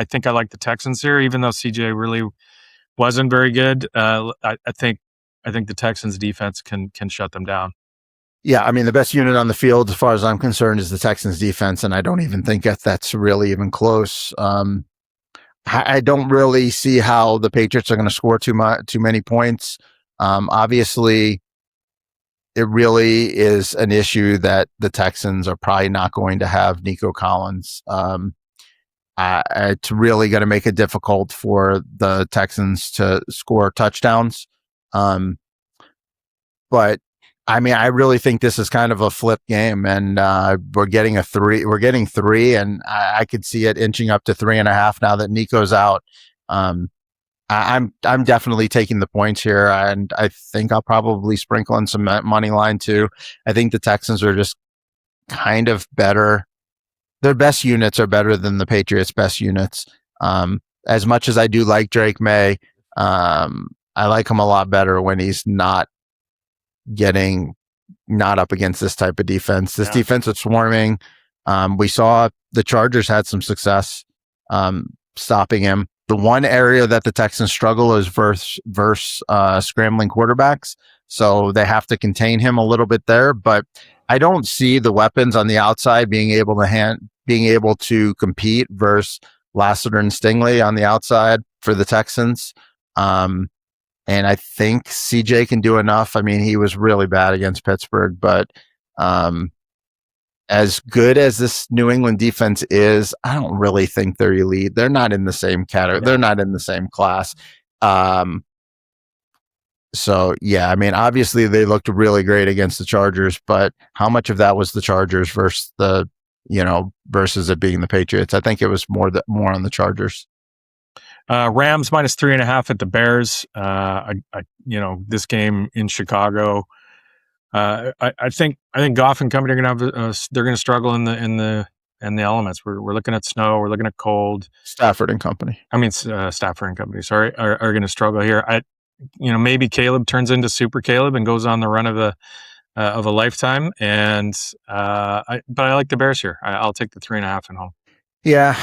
think I like the Texans here, even though CJ really wasn't very good. I think the Texans defense can shut them down. Yeah, I mean, the best unit on the field, as far as I'm concerned, is the Texans defense, and I don't even think that's really even close. I don't really see how the Patriots are going to score too many points. Obviously, it really is an issue that the Texans are probably not going to have Nico Collins. It's really going to make it difficult for the Texans to score touchdowns. But I mean, I really think this is kind of a flip game, and we're getting 3. We're getting 3, and I could see it inching up to 3.5 now that Nico's out. I'm definitely taking the points here, and I think I'll probably sprinkle in some money line too. I think the Texans are just kind of better. Their best units are better than the Patriots' best units. As much as I do like Drake May, I like him a lot better when he's not up against this type of defense. This defense is swarming. We saw the Chargers had some success stopping him. The one area that the Texans struggle is versus scrambling quarterbacks. So they have to contain him a little bit there, but I don't see the weapons on the outside being able to compete versus Lassiter and Stingley on the outside for the Texans. And I think CJ can do enough. I mean, he was really bad against Pittsburgh, but as good as this New England defense is, I don't really think they're elite. They're not in the same category. They're not in the same class. So, yeah, I mean, obviously they looked really great against the Chargers, but how much of that was the Chargers versus it being the Patriots? I think it was more on the Chargers. Rams -3.5 at the Bears. This game in Chicago. I think Goff and company are going to have they're going to struggle in the elements. We're looking at snow. We're looking at cold. Stafford and company. Stafford and company. Sorry, are going to struggle here. Maybe Caleb turns into Super Caleb and goes on the run of a lifetime. But I like the Bears here. I'll take the 3.5 at home. Yeah,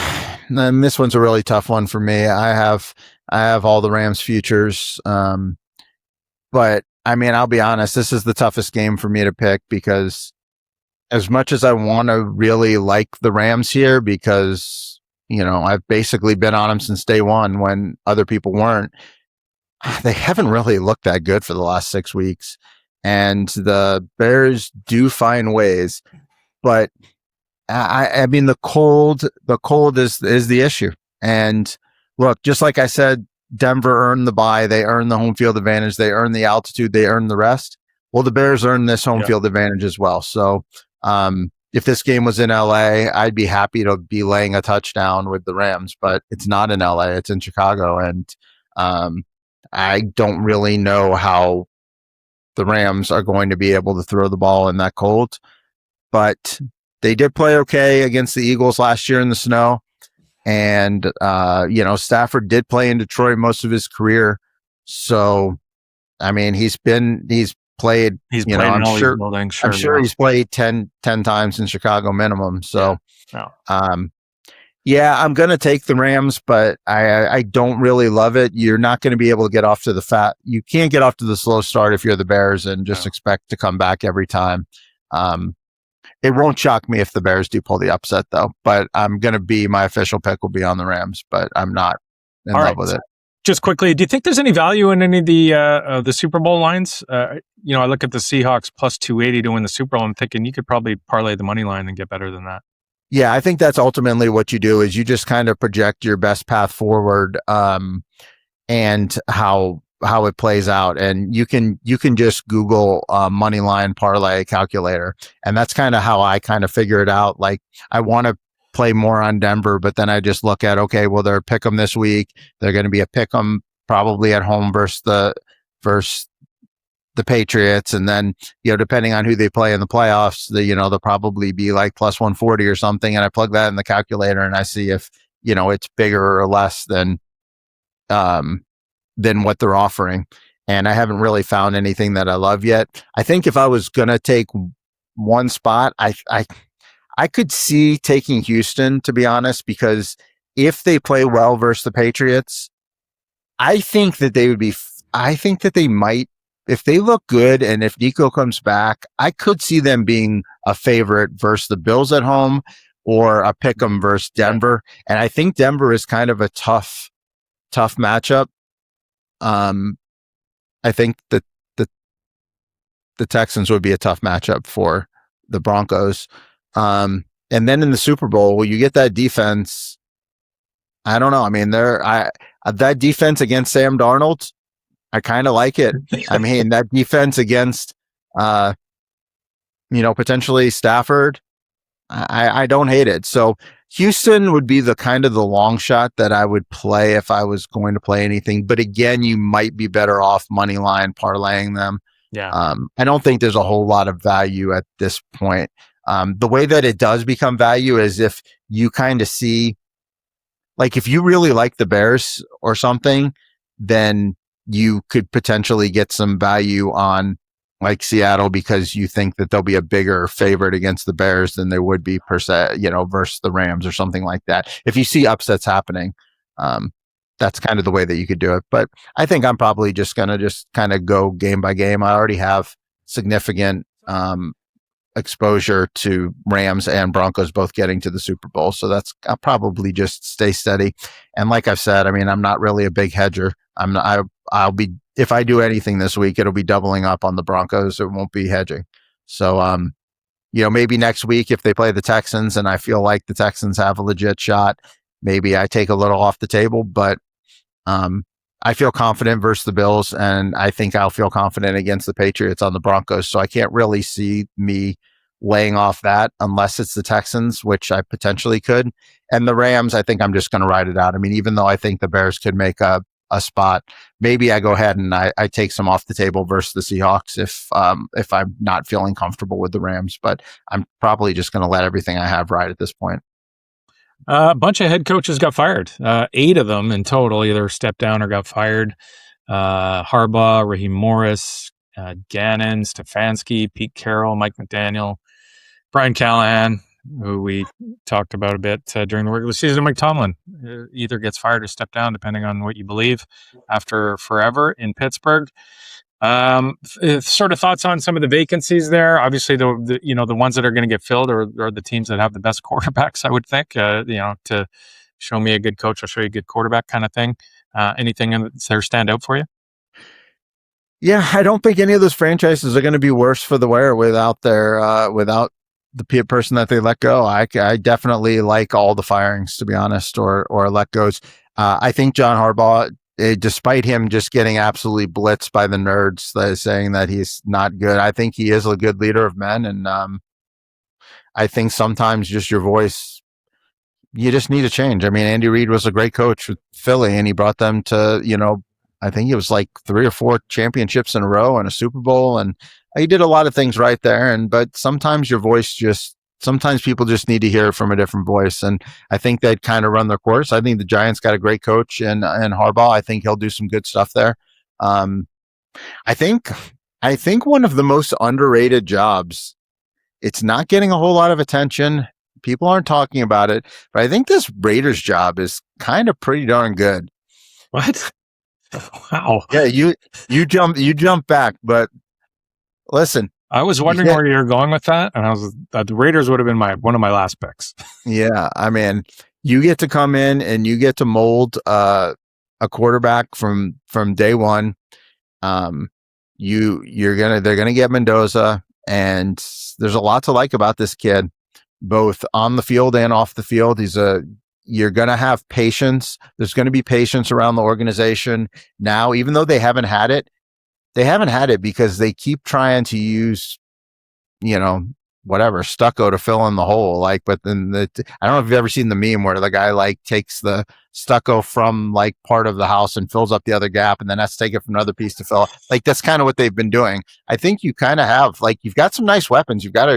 and this one's a really tough one for me. I have all the Rams futures, but I mean, I'll be honest. This is the toughest game for me to pick because, as much as I want to really like the Rams here, because I've basically been on them since day one when other people weren't. They haven't really looked that good for the last 6 weeks, and the Bears do find ways, but. I mean, the cold is the issue. And look, just like I said, Denver earned the bye. They earned the home field advantage. They earned the altitude. They earned the rest. Well, the Bears earned this home field advantage as well. So, if this game was in LA, I'd be happy to be laying a touchdown with the Rams, but it's not in LA. It's in Chicago. And, I don't really know how the Rams are going to be able to throw the ball in that cold, but they did play okay against the Eagles last year in the snow. And, Stafford did play in Detroit most of his career. So, I mean, he's played, I'm sure he's played 10 times in Chicago minimum. So, I'm going to take the Rams, but I don't really love it. You're not going to be able to get off to you can't get off to the slow start if you're the Bears and just expect to come back every time. It won't shock me if the Bears do pull the upset, though. But my official pick will be on the Rams, but I'm not in love with it. Just quickly, do you think there's any value in any of the Super Bowl lines? I look at the Seahawks plus 280 to win the Super Bowl. I'm thinking you could probably parlay the money line and get better than that. Yeah, I think that's ultimately what you do is you just kind of project your best path forward and how it plays out, and you can just Google money line parlay calculator, and that's kind of how I kind of figure it out. Like, I want to play more on Denver, but then I just look at, okay, well, they're pick 'em this week. They're going to be a pick 'em probably at home versus the Patriots, and then depending on who they play in the playoffs, they'll probably be like plus 140 or something, and I plug that in the calculator and I see if it's bigger or less than what they're offering. And I haven't really found anything that I love yet. I think if I was going to take one spot, I could see taking Houston, to be honest, because if they play well versus the Patriots, I think that they might, if they look good and if Nico comes back, I could see them being a favorite versus the Bills at home or a pick 'em versus Denver. And I think Denver is kind of a tough matchup. I think that the Texans would be a tough matchup for the Broncos. And then in the Super Bowl, you get that defense. I don't know. I mean, that defense against Sam Darnold, I kind of like it. I mean, that defense against, potentially Stafford, I don't hate it. So Houston would be the kind of the long shot that I would play if I was going to play anything. But again, you might be better off money line parlaying them. Yeah. I don't think there's a whole lot of value at this point. The way that it does become value is if you kind of see, like if you really like the Bears or something, then you could potentially get some value on like Seattle because you think that they'll be a bigger favorite against the Bears than they would be per se, versus the Rams or something like that. If you see upsets happening, that's kind of the way that you could do it. But I think I'm probably just going to kind of go game by game. I already have significant exposure to Rams and Broncos both getting to the Super Bowl. So I'll probably just stay steady. And like I've said, I mean, I'm not really a big hedger. I'll be, if I do anything this week, it'll be doubling up on the Broncos. It won't be hedging. So, maybe next week if they play the Texans and I feel like the Texans have a legit shot, maybe I take a little off the table, but I feel confident versus the Bills, and I think I'll feel confident against the Patriots on the Broncos. So I can't really see me laying off that unless it's the Texans, which I potentially could. And the Rams, I think I'm just going to ride it out. I mean, even though I think the Bears could make a spot, maybe I go ahead and I take some off the table versus the Seahawks if I'm not feeling comfortable with the Rams. But I'm probably just going to let everything I have ride at this point. A bunch of head coaches got fired. 8 of them in total either stepped down or got fired. Harbaugh, Raheem Morris, Gannon, Stefanski, Pete Carroll, Mike McDaniel, Brian Callahan, who we talked about a bit during the regular season. Mike Tomlin either gets fired or stepped down, depending on what you believe, after forever in Pittsburgh. Sort of thoughts on some of the vacancies there. Obviously, the ones that are going to get filled are the teams that have the best quarterbacks, I would think. To show me a good coach, I'll show you a good quarterback kind of thing. Anything there stand out for you? Yeah, I don't think any of those franchises are going to be worse for the wear without the person that they let go. I definitely like all the firings, to be honest, or let goes. I think John Harbaugh, despite him just getting absolutely blitzed by the nerds saying that he's not good, I think he is a good leader of men. And I think sometimes just your voice, you just need to change. I mean, Andy Reid was a great coach with Philly, and he brought them to, I think it was like 3 or 4 championships in a row and a Super Bowl. And he did a lot of things right there. But sometimes your voice sometimes people just need to hear it from a different voice. And I think they'd kind of run their course. I think the Giants got a great coach and Harbaugh. I think he'll do some good stuff there. I think one of the most underrated jobs, it's not getting a whole lot of attention. People aren't talking about it, but I think this Raiders job is kind of pretty darn good. What? Wow. Yeah, you jump back, but listen. I was wondering where you're going with that, and the Raiders would have been one of my last picks. Yeah, I mean, you get to come in and you get to mold a quarterback from day one. They're gonna get Mendoza, and there's a lot to like about this kid, both on the field and off the field. You're gonna have patience. There's gonna be patience around the organization now, even though they haven't had it. They haven't had it because they keep trying to use, stucco to fill in the hole. But then I don't know if you've ever seen the meme where the guy takes the stucco from part of the house and fills up the other gap and then has to take it from another piece to fill. That's kind of what they've been doing. I think you kind of have, you've got some nice weapons. You've got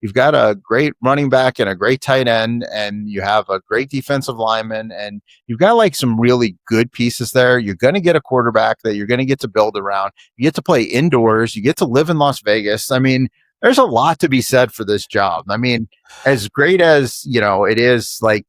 you've got a great running back and a great tight end, and you have a great defensive lineman, and you've got like some really good pieces there. You're going to get a quarterback that you're going to get to build around. You get to play indoors. You get to live in Las Vegas. I mean, there's a lot to be said for this job. I mean, as great as, it is, like,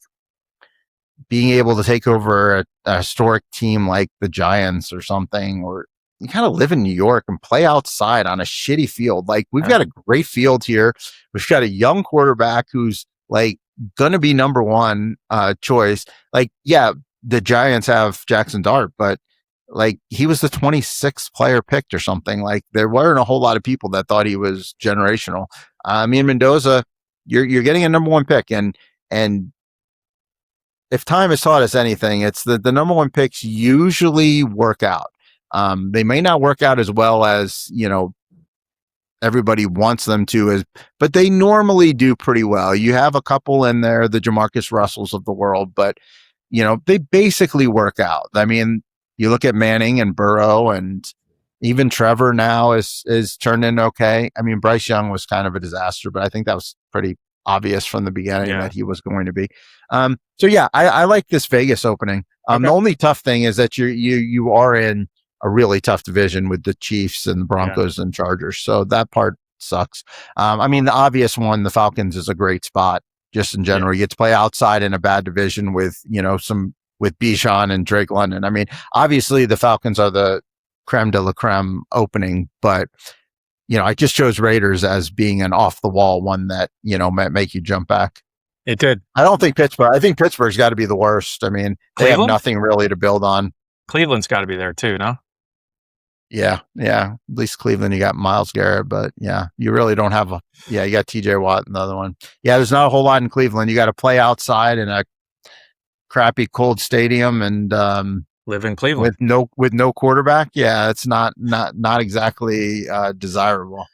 being able to take over a historic team like the Giants or something, or you kind of live in New York and play outside on a shitty field. Like, we've got a great field here. We've got a young quarterback who's like going to be number one choice. Like, yeah, the Giants have Jackson Dart, but like, he was the 26th player picked or something. Like, there weren't a whole lot of people that thought he was generational. Me and Mendoza, you're getting a number one pick, and if time has taught us anything, it's the number one picks usually work out. They may not work out as well as, everybody wants them to, but they normally do pretty well. You have a couple in there, the Jamarcus Russells of the world, but, they basically work out. I mean, you look at Manning and Burrow, and even Trevor now is turned in okay. I mean, Bryce Young was kind of a disaster, but I think that was pretty obvious from the beginning that he was going to be. So yeah, I like this Vegas opening. The only tough thing is that you are in a really tough division with the Chiefs and the Broncos and Chargers. So that part sucks. I mean, the obvious one, the Falcons, is a great spot just in general. You get to play outside in a bad division with, with Bijan and Drake London. I mean, obviously the Falcons are the creme de la creme opening, but I just chose Raiders as being an off the wall one that, might make you jump back. It did. I don't think Pittsburgh. I think Pittsburgh's got to be the worst. I mean, they have nothing really to build on. Cleveland's got to be there too, no? Yeah. At least Cleveland, you got Myles Garrett, but yeah, you really don't have you got TJ Watt in the other one. Yeah, there's not a whole lot in Cleveland. You got to play outside in a crappy cold stadium and live in Cleveland with no quarterback. Yeah, it's not exactly desirable.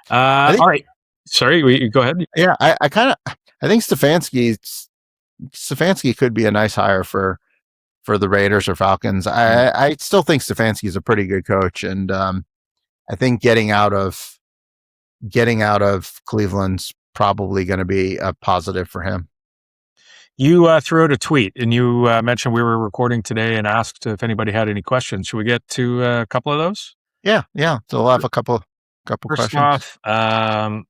All right. Sorry, go ahead. Yeah, I think Stefanski could be a nice hire for the Raiders or Falcons. I still think Stefanski is a pretty good coach, and I think getting out of Cleveland's probably going to be a positive for him. You threw out a tweet, and you mentioned we were recording today and asked if anybody had any questions. Should we get to a couple of those? Yeah. So we'll have a couple First questions. off,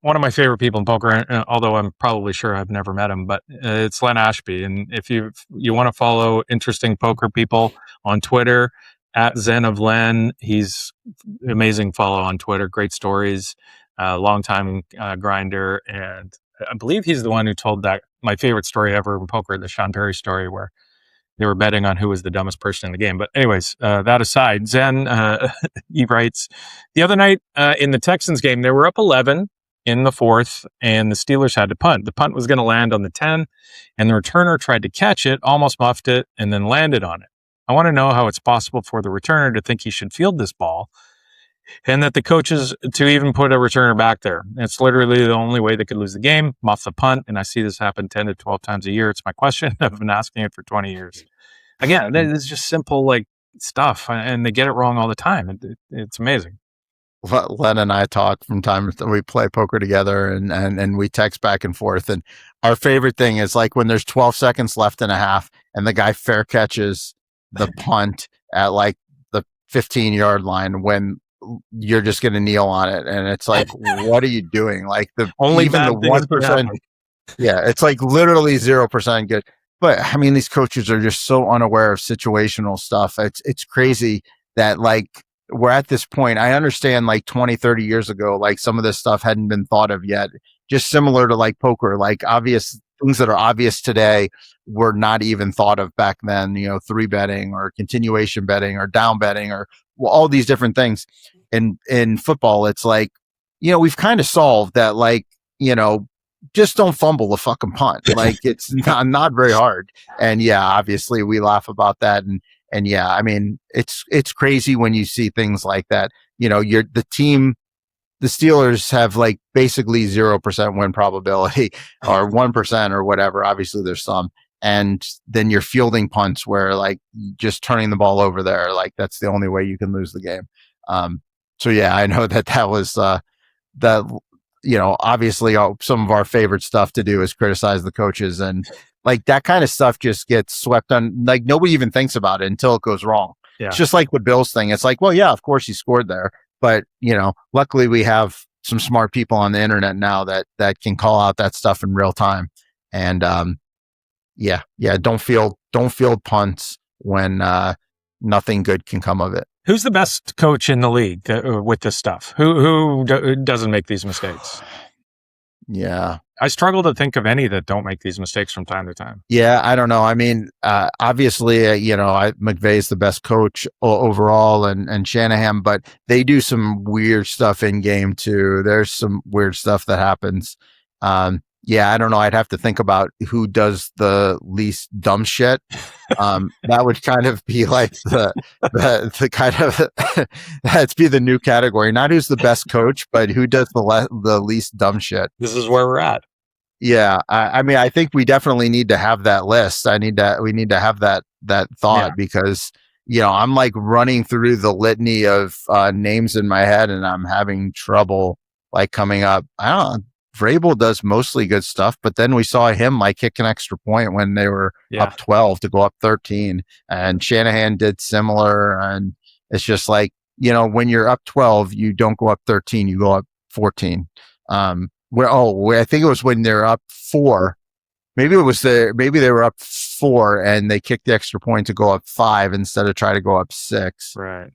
one of my favorite people in poker, although I'm probably sure I've never met him, but it's Len Ashby. And if you want to follow interesting poker people on Twitter, at Zen of Len, he's an amazing follow on Twitter. Great stories, long-time grinder. And I believe he's the one who told my favorite story ever in poker, the Sean Perry story, where they were betting on who was the dumbest person in the game. But anyways, that aside, Zen, he writes, the other night in the Texans game, they were up 11 in the fourth, and the Steelers had to punt. The punt was going to land on the 10, and the returner tried to catch it, almost muffed it, and then landed on it. I want to know how it's possible for the returner to think he should field this ball, and that the coaches to even put a returner back there. It's literally the only way they could lose the game, muff the punt, and I see this happen 10 to 12 times a year. It's my question. I've been asking it for 20 years. Again, this is just simple stuff, and they get it wrong all the time. It's amazing. Len and I talk from time to time. We play poker together and we text back and forth. And our favorite thing is like when there's 12 seconds left and a half and the guy fair catches the punt at like the 15-yard line when you're just going to kneel on it. And it's like, what are you doing? Like Only even the 1%. Yeah, it's like literally 0% good. But I mean, these coaches are just so unaware of situational stuff. It's crazy that like we're at this point. I understand like 20, 30 years ago, like some of this stuff hadn't been thought of yet. Just similar to like poker, like obvious things that are obvious today were not even thought of back then, 3 betting or continuation betting or down betting or all these different things. In football, it's like, we've kind of solved that, like, just don't fumble the fucking punt. Like it's not very hard. And yeah, obviously we laugh about that. And yeah, I mean, it's crazy when you see things like that. The Steelers have like basically 0% win probability or 1% or whatever. Obviously there's some. And then you're fielding punts where like just turning the ball over there, like that's the only way you can lose the game. So yeah, I know that was that obviously some of our favorite stuff to do is criticize the coaches, and like that kind of stuff just gets swept on. Like nobody even thinks about it until it goes wrong. Yeah. It's just like with Bill's thing. It's like, well, yeah, of course he scored there, but luckily we have some smart people on the internet now that can call out that stuff in real time. And don't field punts when nothing good can come of it. Who's the best coach in the league with this stuff? Who doesn't make these mistakes? Yeah. I struggle to think of any that don't make these mistakes from time to time. Yeah, I don't know. I mean, obviously, McVay's the best coach overall, and Shanahan, but they do some weird stuff in game too. There's some weird stuff that happens. Yeah, I don't know. I'd have to think about who does the least dumb shit. That would kind of be like the kind of that'd be the new category. Not who's the best coach, but who does the least dumb shit. This is where we're at. Yeah, I mean, I think we definitely need to have that list. We need to have that thought because I'm like running through the litany of names in my head, and I'm having trouble like coming up. I don't know. Vrabel does mostly good stuff, but then we saw him like kick an extra point when they were up 12 to go up 13, and Shanahan did similar. And it's just like, when you're up 12, you don't go up 13, you go up 14. I think it was when they're up 4. Maybe they were up 4 and they kicked the extra point to go up 5 instead of try to go up 6. Right.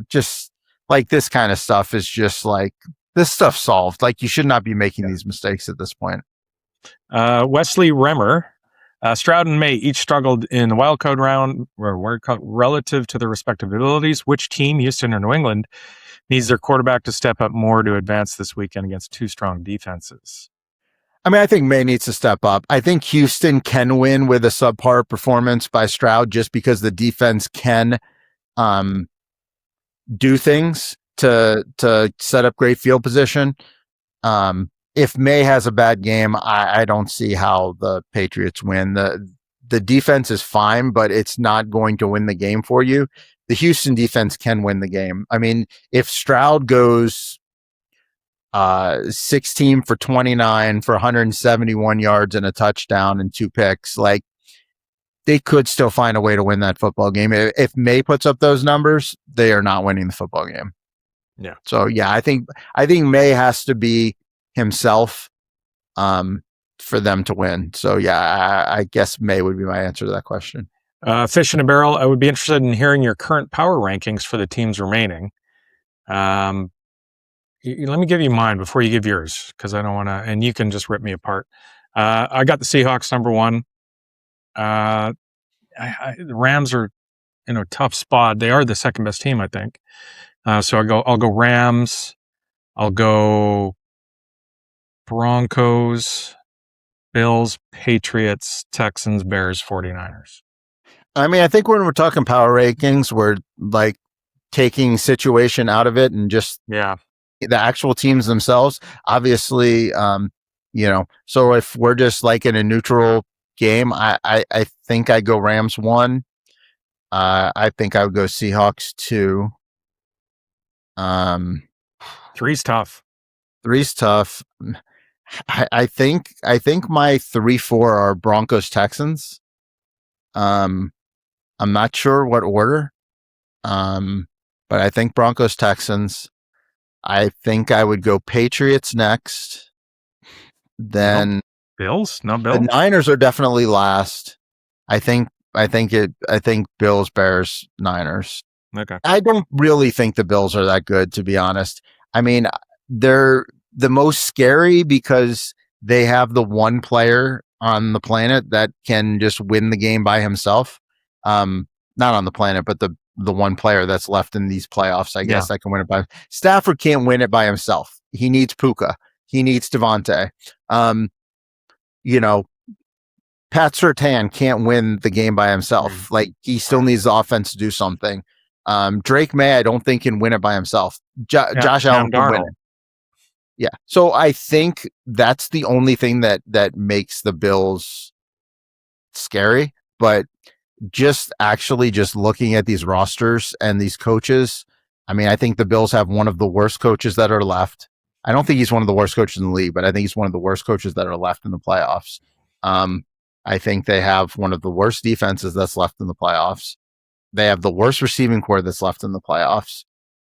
Just like this kind of stuff is just like, this stuff solved. Like you should not be making these mistakes at this point. Wesley Remmer, Stroud and May each struggled in the wild card round relative to their respective abilities. Which team, Houston or New England, needs their quarterback to step up more to advance this weekend against 2 strong defenses? I mean, I think May needs to step up. I think Houston can win with a subpar performance by Stroud just because the defense can do things to set up great field position. If May has a bad game, I don't see how the Patriots win. The defense is fine, but it's not going to win the game for you. The Houston defense can win the game. I mean, if Stroud goes 16 for 29 for 171 yards and a touchdown and 2 picks, like they could still find a way to win that football game. If May puts up those numbers, they are not winning the football game. Yeah. So yeah, I think May has to be himself for them to win. So yeah, I guess May would be my answer to that question. Fish in a barrel. I would be interested in hearing your current power rankings for the teams remaining. Let me give you mine before you give yours, because I don't want to, and you can just rip me apart. I got the Seahawks number 1. The Rams are in a tough spot. They are the second best team, I think. So I'll go Rams. I'll go Broncos, Bills, Patriots, Texans, Bears, 49ers. I mean, I think when we're talking power rankings, we're like taking situation out of it and just the actual teams themselves. Obviously, so if we're just like in a neutral game, I think I go Rams 1. I think I would go Seahawks 2. 3's tough. 3's tough. I think my 3-4 are Broncos Texans. I'm not sure what order. But I think Broncos Texans. I think I would go Patriots next. Then Bills? No Bills. The Niners are definitely last. I think Bills, Bears, Niners. Okay. I don't really think the Bills are that good, to be honest. I mean, they're the most scary because they have the one player on the planet that can just win the game by himself. Not on the planet, but the one player that's left in these playoffs, I guess, that can win it by. Stafford can't win it by himself. He needs Puka. He needs Devontae. Pat Surtain can't win the game by himself. Like, he still needs the offense to do something. Drake May, I don't think, can win it by himself. Josh Allen can win it. Yeah. So I think that's the only thing that makes the Bills scary. But just looking at these rosters and these coaches, I mean, I think the Bills have one of the worst coaches that are left. I don't think he's one of the worst coaches in the league, but I think he's one of the worst coaches that are left in the playoffs. I think they have one of the worst defenses that's left in the playoffs. They have the worst receiving core that's left in the playoffs.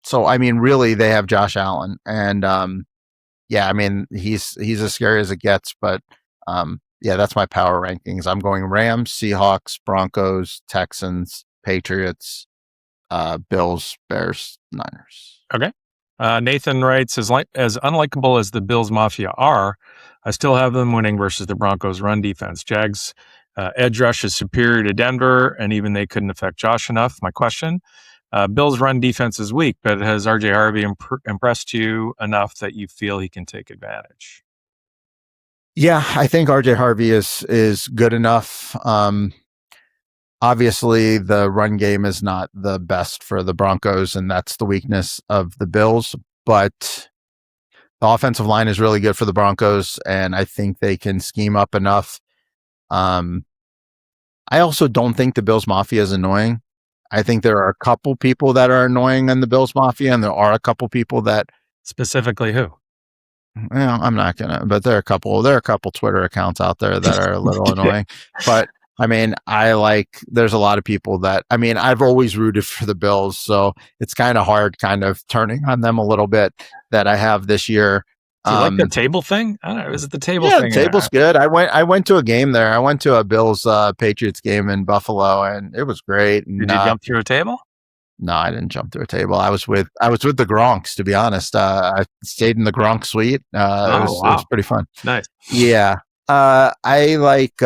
So, I mean, really, they have Josh Allen. And, yeah, I mean, he's as scary as it gets. But, yeah, that's my power rankings. I'm going Rams, Seahawks, Broncos, Texans, Patriots, Bills, Bears, Niners. Okay. Nathan writes, as unlikable as the Bills Mafia are, I still have them winning versus the Broncos run defense. Jags edge rush is superior to Denver, and even they couldn't affect Josh enough. My question, Bills run defense is weak, but has RJ Harvey impressed you enough that you feel he can take advantage? Yeah, I think RJ Harvey is good enough. Obviously, the run game is not the best for the Broncos, and that's the weakness of the Bills. But the offensive line is really good for the Broncos, and I think they can scheme up enough. I also don't think the Bills Mafia is annoying. I think there are a couple people that are annoying in the Bills Mafia, and there are a couple people that specifically who? Well, I'm not gonna, but there are a couple Twitter accounts out there that are a little annoying. But I mean, there's a lot of people that, I mean, I've always rooted for the Bills, so it's kind of hard kind of turning on them a little bit that I have this year. Do you like the table thing? I don't know. Is it the table yeah, thing? The table's good. I went to a game there. I went to a Bills Patriots game in Buffalo, and it was great. And, did you jump through a table? No, I didn't jump through a table. I was with the Gronks, to be honest. I stayed in the Gronk suite. It was pretty fun. Nice. Yeah. I like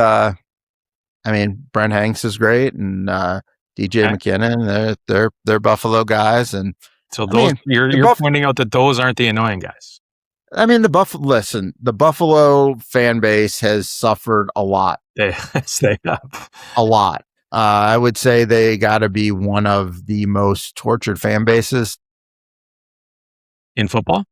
I mean, Brent Hanks is great, and DJ McKinnon, they're Buffalo guys, and so those you're pointing out that those aren't the annoying guys. I mean, the Buffalo fan base has suffered a lot. They have a lot. I would say they got to be one of the most tortured fan bases in football,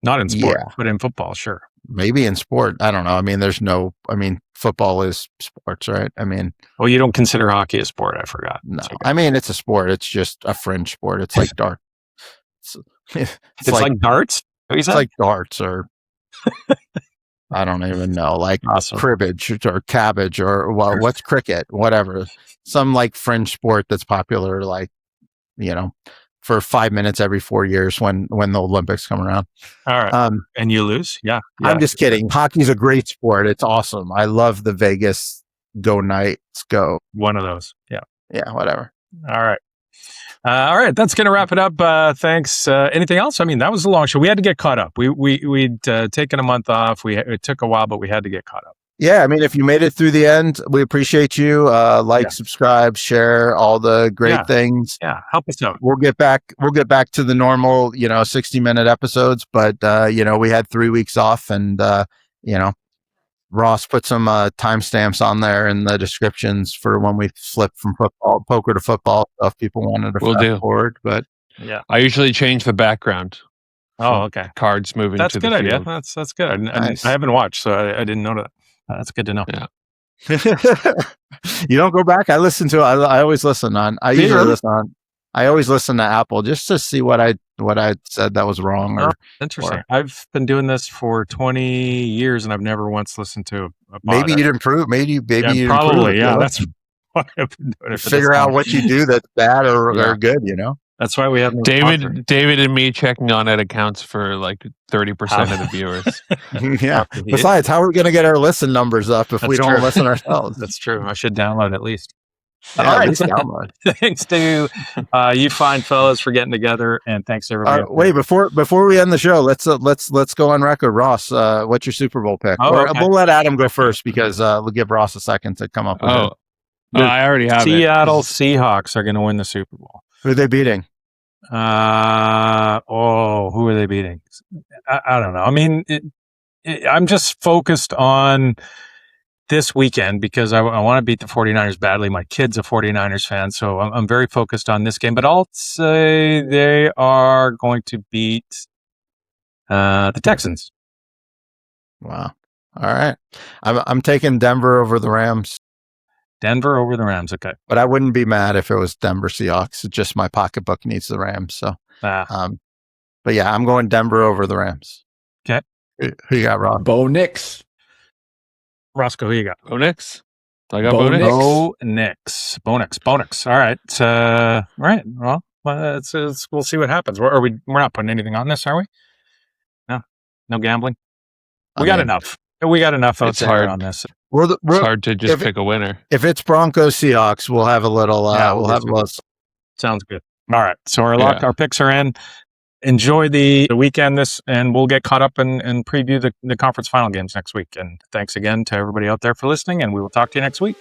not in sport, but in football, sure. Maybe in sport. I don't know. I mean, football is sports, right? I mean, well, you don't consider hockey a sport. I forgot. No, okay. I mean, it's a sport. It's just a fringe sport. It's like darts. It's like darts. It's like darts, or I don't even know, like cribbage or cabbage or what's cricket, whatever. Some like fringe sport that's popular, like, for 5 minutes every 4 years when the Olympics come around. All right. And you lose? Yeah. I'm just kidding. Hockey's a great sport. It's awesome. I love the Vegas Go Knights Go. One of those. Yeah. Yeah, whatever. All right. All right. That's going to wrap it up. Thanks. Anything else? I mean, that was a long show. We had to get caught up. We'd taken a month off. It took a while, but we had to get caught up. Yeah, I mean, if you made it through the end, we appreciate you. Subscribe, share, all the great things. Yeah, help us out. We'll get back to the normal, 60-minute episodes. But we had 3 weeks off, and Ross put some timestamps on there in the descriptions for when we flip from poker to football. If people wanted to fast forward, but I usually change the background. Oh, okay. Cards moving. That's to a good the idea. field. That's good. Nice. I haven't watched, so I didn't know that. That's good to know. Yeah. You don't go back. I listen to. I always listen on. I always listen to Apple just to see what I said that was wrong. Interesting. I've been doing this for 20 years, and I've never once listened to a Maybe you'd improve. Maybe you probably. Improve, that's why I've been doing it. Figure out what you do that's bad or good. That's why we have David and me checking on it accounts for like 30% of the viewers. Yeah. Besides, how are we going to get our listen numbers up if we don't listen ourselves? That's true. I should download at least. Yeah, all right. Thanks to you fine fellas for getting together, and thanks everybody. Wait, before we end the show, let's go on record. Ross, what's your Super Bowl pick? Okay. We'll let Adam go first because we'll give Ross a second to come up with it. I already have Seattle Seahawks are going to win the Super Bowl. Who are they beating? Who are they beating? I don't know. I mean, I'm just focused on this weekend because I want to beat the 49ers badly. My kid's a 49ers fan, so I'm very focused on this game. But I'll say they are going to beat the Texans. Wow. All right. I'm taking Denver over the Rams. Denver over the Rams. Okay. But I wouldn't be mad if it was Denver Seahawks. It's just my pocketbook needs the Rams. So, but yeah, I'm going Denver over the Rams. Who you got, Rob? Bo Nix. Roscoe, who you got? Bo Nix. I got Bo Bo Nix. Nix. Bo Nix. All right. Well, we'll see what happens. We're not putting anything on this, are we? No gambling. We got enough out It's there hard. on this. It's hard to just pick a winner. If it's Broncos Seahawks, we'll have a little. We'll have a little. Sounds good. All right. So our picks are in. Enjoy the weekend and we'll get caught up and preview the conference final games next week. And thanks again to everybody out there for listening, and we will talk to you next week.